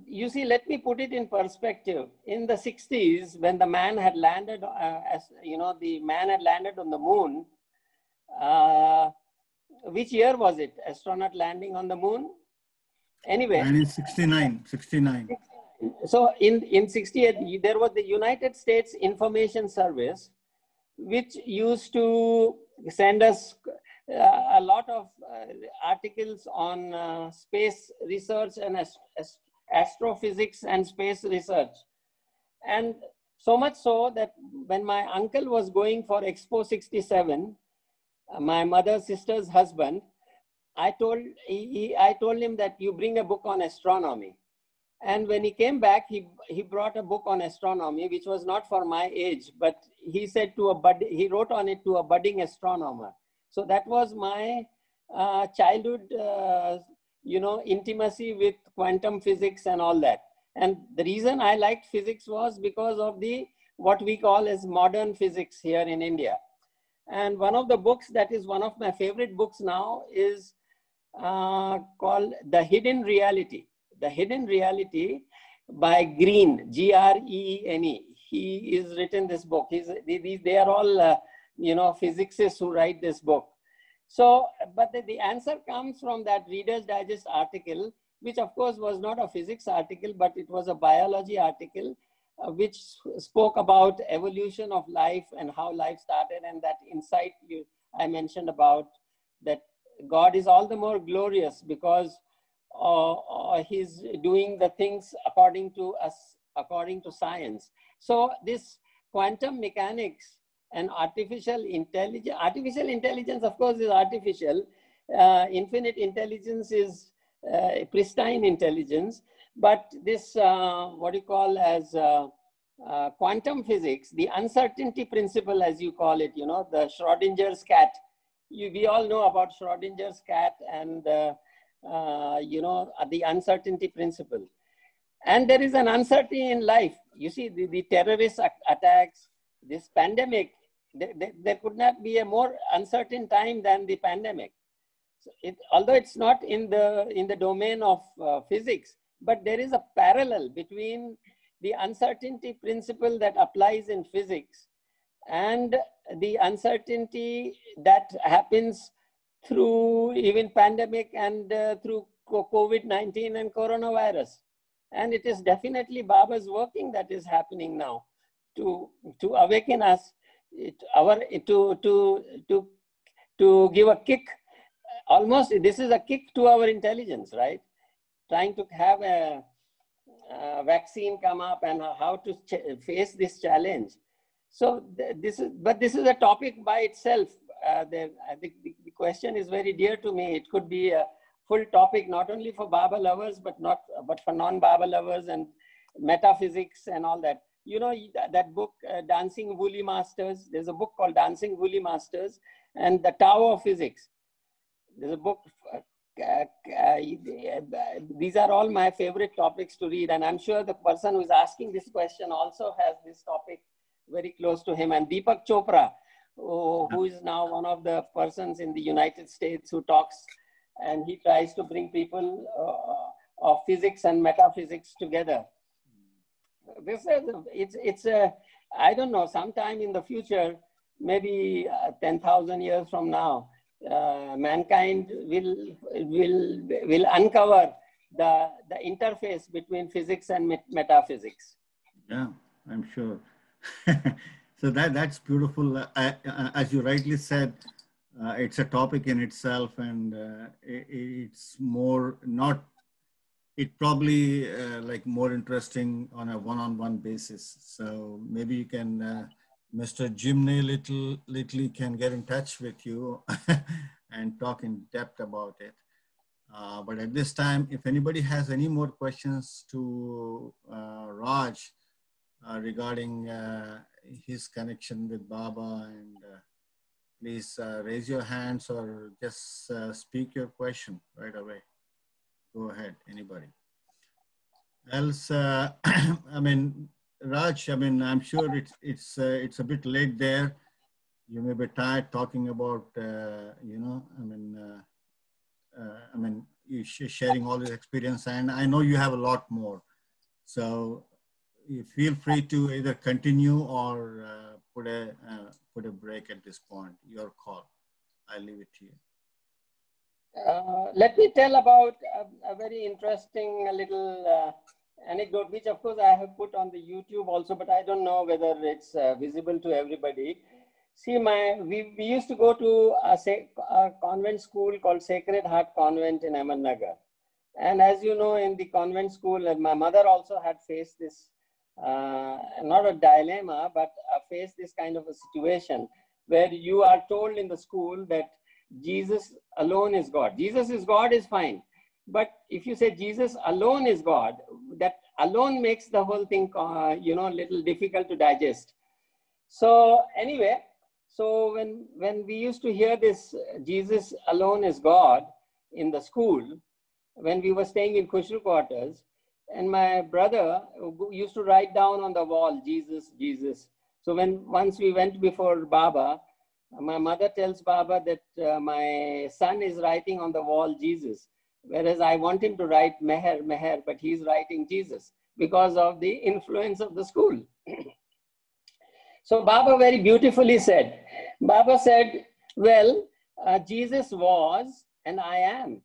You see, let me put it in perspective. In the 60s, when the man had landed, the man had landed on the moon. Which year was it? Astronaut landing on the moon? Anyway. 1969. So in 68, there was the United States Information Service, which used to send us a lot of articles on space research and astrophysics and space research. And so much so that when my uncle was going for Expo 67, my mother's sister's husband, I told him that you bring a book on astronomy. And when he came back, he brought a book on astronomy, which was not for my age, but he said he wrote on it to a budding astronomer. So that was my childhood, intimacy with quantum physics and all that. And the reason I liked physics was because of what we call as modern physics here in India. And one of the books that is one of my favorite books now is called The Hidden Reality. The Hidden Reality by Green, G-R-E-E-N-E. He has written this book. They are all, physicists who write this book. So, but the answer comes from that Reader's Digest article, which of course was not a physics article, but it was a biology article, which spoke about evolution of life and how life started, and that insight I mentioned about that God is all the more glorious because he's doing the things according to science. So this quantum mechanics and artificial intelligence, of course, is artificial. Infinite intelligence is pristine intelligence. But this, what you call as quantum physics, the uncertainty principle, as you call it, the Schrodinger's cat. We all know about Schrodinger's cat and the uncertainty principle. And there is an uncertainty in life. You see, the terrorist attacks, this pandemic, there could not be a more uncertain time than the pandemic. So although it's not in the domain of physics, but there is a parallel between the uncertainty principle that applies in physics and the uncertainty that happens through even pandemic and through COVID-19 and coronavirus. And it is definitely Baba's working that is happening now to awaken us, to give a kick. Almost, this is a kick to our intelligence, right? Trying to have a vaccine come up and how to face this challenge. So this is a topic by itself. I think the question is very dear to me. It could be a full topic, not only for Baba lovers, but for non-Baba lovers and metaphysics and all that. You know, that book, Dancing Woolly Masters, there's a book called Dancing Woolly Masters and the Tao of Physics. There's a book these are all my favorite topics to read, and I'm sure the person who is asking this question also has this topic very close to him. And Deepak Chopra, who is now one of the persons in the United States who talks, and he tries to bring people of physics and metaphysics together. This is, it's a, I don't know, sometime in the future, maybe 10,000 years from now, mankind will uncover the interface between physics and metaphysics. Yeah, I'm sure. So that's beautiful. As you rightly said, it's a topic in itself, and it's more not. It probably like more interesting on a one-on-one basis. So maybe you can, Mr. Jimny Little can get in touch with you and talk in depth about it. But at this time, if anybody has any more questions to Raj regarding his connection with Baba, and please raise your hands or just speak your question right away. Go ahead, anybody. Else, I mean, Raj, I mean, I'm sure it's a bit late there. You may be tired talking about, you know, I mean, you sharing all this experience, and I know you have a lot more. So you feel free to either continue or put a break at this point. Your call. I leave it to you. Let me tell about a very interesting little anecdote, which of course I have put on the YouTube also, but I don't know whether it's visible to everybody. See, we used to go to a convent school called Sacred Heart Convent in Ahmednagar. And as you know, in the convent school, my mother also had faced this, not a dilemma, but faced this kind of a situation where you are told in the school that Jesus alone is God. Jesus is God is fine. But if you say Jesus alone is God, that alone makes the whole thing, you know, a little difficult to digest. So anyway, so when we used to hear this Jesus alone is God in the school, when we were staying in Khushru quarters, and my brother used to write down on the wall, Jesus, Jesus. So once we went before Baba, my mother tells Baba that my son is writing on the wall Jesus, whereas I want him to write Meher, Meher, but he's writing Jesus because of the influence of the school. So Baba very beautifully said, Baba said, well, Jesus was and I am.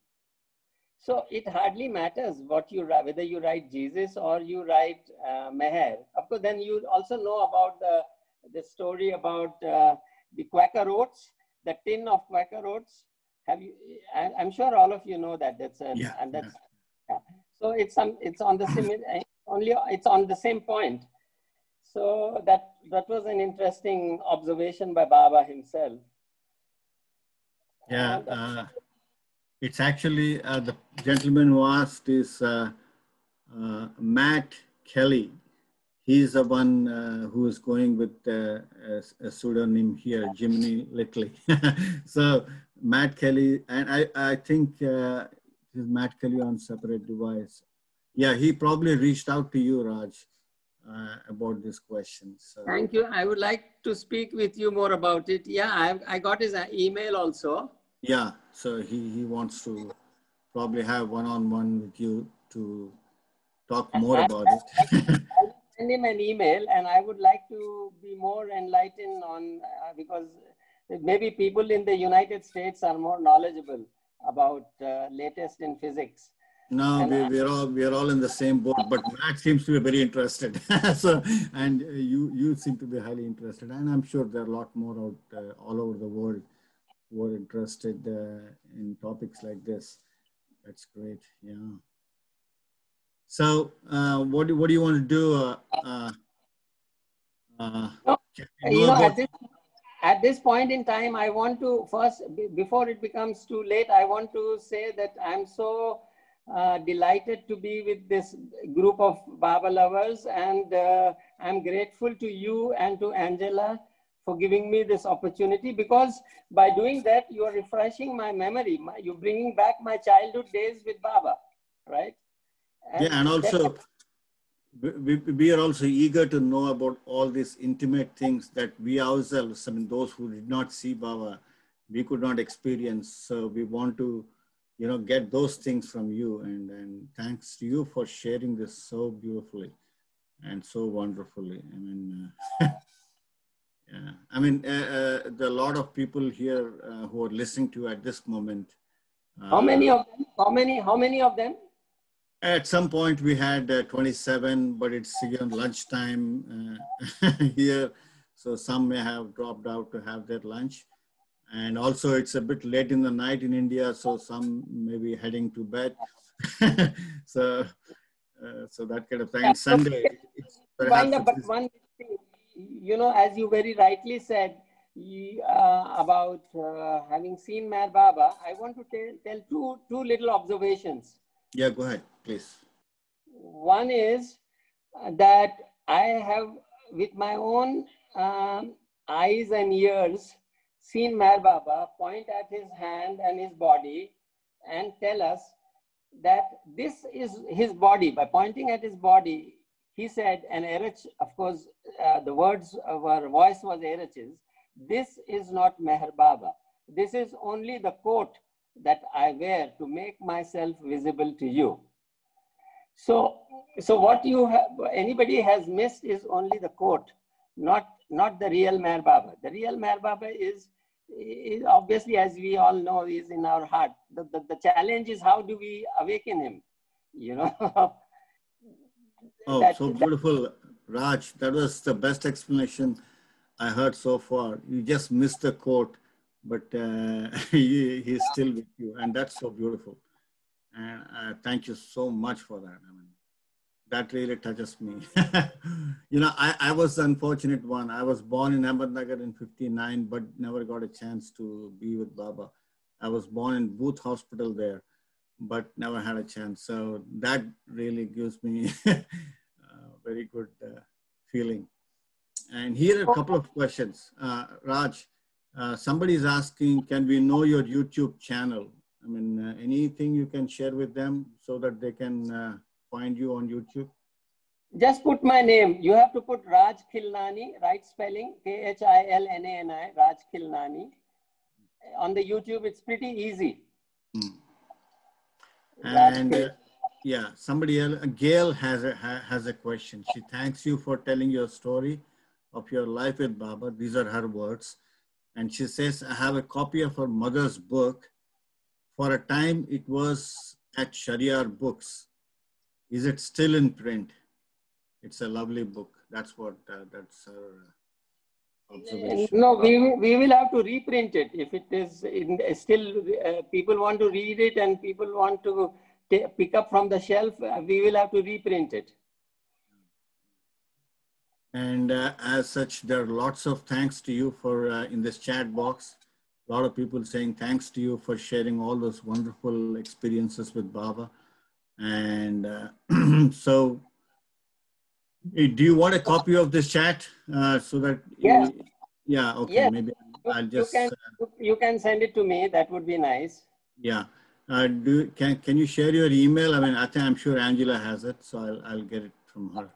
So it hardly matters what you write, whether you write Jesus or you write Meher. Of course, then you also know about the story about the Quaker oats, the tin of Quaker oats. Have you? I'm sure all of you know that. Yeah. So it's on the same it's on the same point. So that was an interesting observation by Baba himself. Yeah, it's actually the gentleman who asked is Matt Kelly. He's the one who is going with a pseudonym here, Jimny Little. So Matt Kelly, and I think this is Matt Kelly on separate device. Yeah, he probably reached out to you, Raj, about this question. So. Thank you. I would like to speak with you more about it. Yeah, I got his email also. Yeah, so he wants to probably have one-on-one with you to talk more about it. Send him an email, and I would like to be more enlightened on because maybe people in the United States are more knowledgeable about latest in physics. No, we're all in the same boat, but Matt seems to be very interested. So, and you seem to be highly interested, and I'm sure there are a lot more out all over the world who are interested in topics like this. That's great. Yeah. So, what do you want to do? At this point in time, I want to first, before it becomes too late, I want to say that I'm so delighted to be with this group of Baba lovers, and I'm grateful to you and to Angela for giving me this opportunity, because by doing that, you are refreshing my memory. You're bringing back my childhood days with Baba, right? Yeah, and also we are also eager to know about all these intimate things that we ourselves, I mean, those who did not see Baba, we could not experience. So we want to, you know, get those things from you. And thanks to you for sharing this so beautifully and so wonderfully. I mean, yeah. I mean, there are a lot of people here who are listening to at this moment. How many of them? How many of them? At some point we had 27, but it's again lunchtime here. So some may have dropped out to have their lunch. And also it's a bit late in the night in India, so some may be heading to bed. so that kind of thing. And Sunday, it's Wind up, but one thing, you know, as you very rightly said, about having seen Meher Baba, I want to tell two little observations. Yeah, go ahead, please. One is that I have, with my own eyes and ears, seen Meher Baba point at his hand and his body and tell us that this is his body. By pointing at his body, he said, and Erich, of course, the voice was Erich's, this is not Meher Baba. This is only the coat that I wear to make myself visible to you. So what anybody has missed is only the coat, not the real Meher Baba. The real Meher Baba is obviously, as we all know, is in our heart. The challenge is, how do we awaken him? You know. Oh, so beautiful, Raj. That was the best explanation I heard so far. You just missed the quote, but he's still with you, and that's so beautiful. And thank you so much for that. I mean, that really touches me. You know, I was the unfortunate one. I was born in Ahmednagar in '59, but never got a chance to be with Baba. I was born in Booth Hospital there, but never had a chance. So that really gives me a very good feeling. And here are a couple of questions. Raj, somebody is asking, can we know your YouTube channel? I mean, anything you can share with them so that they can find you on YouTube? Just put my name. You have to put Raj Khilnani, right spelling, Khilnani, Raj Khilnani. On the YouTube, it's pretty easy. And yeah, somebody else, Gail has a question. She thanks you for telling your story of your life with Baba. These are her words. And she says, I have a copy of her mother's book. For a time, it was at Sharia Books. Is it still in print? It's a lovely book. That's what, that's her observation. No, we will have to reprint it. If it is still, people want to read it and people want to pick up from the shelf, we will have to reprint it. And as such, there are lots of thanks to you for in this chat box. A lot of people saying thanks to you for sharing all those wonderful experiences with Baba. And so, do you want a copy of this chat so that? Yeah. Yeah. Okay. Yeah. Maybe I'll just. You can send it to me. That would be nice. Yeah. Can you share your email? I mean, I'm sure Angela has it, so I'll get it from her.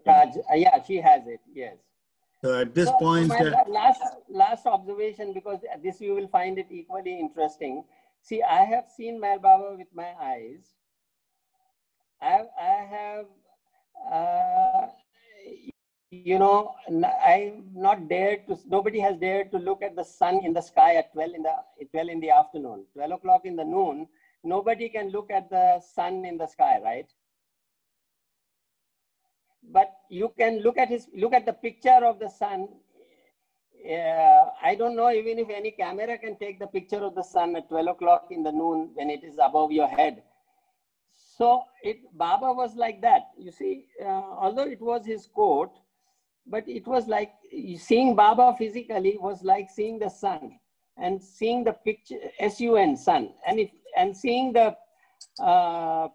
Raj, yeah, she has it. Yes. So at this point, my last observation, because this you will find it equally interesting. See, I have seen Meher Baba with my eyes. I have, you know, I've not dared to. Nobody has dared to look at the sun in the sky at 12 in the afternoon, 12 o'clock in the noon. Nobody can look at the sun in the sky, right? But you can look at the picture of the sun. I don't know even if any camera can take the picture of the sun at 12 o'clock in the noon when it is above your head. So Baba was like that. You see, although it was his coat, but it was like seeing Baba physically was like seeing the sun and seeing the picture, sun, sun, and seeing the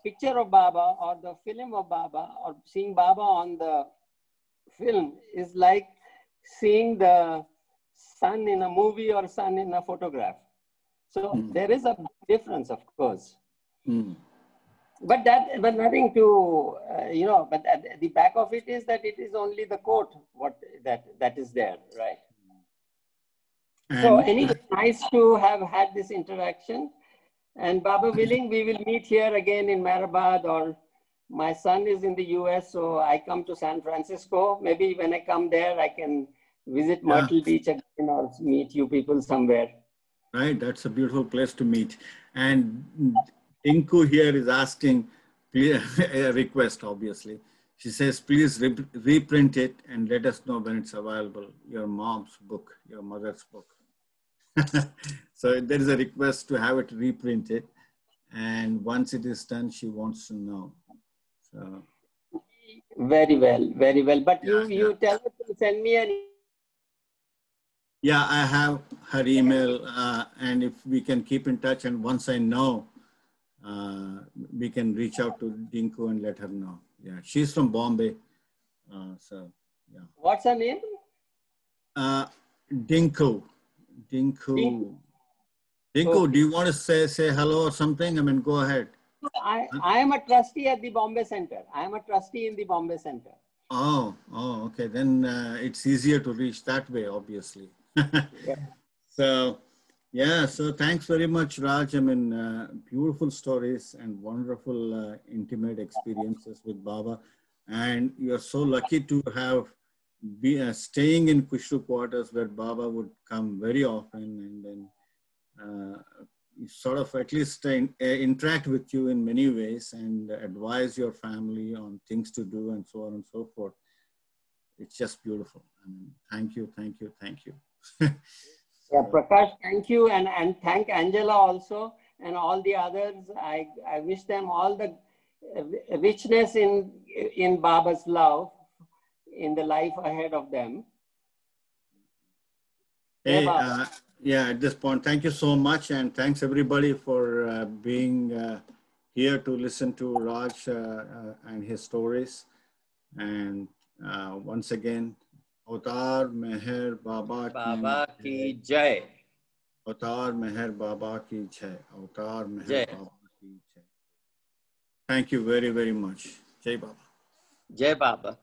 picture of Baba or the film of Baba or seeing Baba on the film is like seeing the son in a movie or son in a photograph. So there is a difference, of course. But nothing to, but at the back of it is that it is only the quote that is there, right? And so anyway, nice to have had this interaction. And Baba willing, we will meet here again in Mehrabad, or my son is in the US, so I come to San Francisco. Maybe when I come there, I can visit Myrtle Beach again or meet you people somewhere. Right, that's a beautiful place to meet. And Inku here is asking a request, obviously. She says, please reprint it and let us know when it's available. Your mom's book, your mother's book. So there is a request to have it reprinted. And once it is done, she wants to know. So. Very well, very well. But you tell her to send me an. Yeah, I have her email, and if we can keep in touch, and once I know, we can reach out to Dinku and let her know. Yeah, she's from Bombay. So, yeah. What's her name? Dinku. Dinku, okay. Do you want to say hello or something? I mean, go ahead. I am a trustee at the Bombay Center. I am a trustee in the Bombay Center. Oh, okay. Then it's easier to reach that way, obviously. So, yeah. So thanks very much, Raj. I mean, beautiful stories and wonderful intimate experiences with Baba. And you're so lucky to have been staying in Kushru quarters where Baba would come very often, and then sort of at least interact with you in many ways and advise your family on things to do and so on and so forth. It's just beautiful. I mean, thank you. Yeah, Prakash, thank you. And thank Angela also and all the others. I wish them all the richness in Baba's love in the life ahead of them. Hey, yeah, at this point, thank you so much. And thanks everybody for being here to listen to Raj and his stories. And once again, Avatar Meher Baba ki Jai. Avatar Meher Baba ki Jai. Avatar Meher Baba ki Jai. Thank you very, very much. Jai Baba. Jai Baba.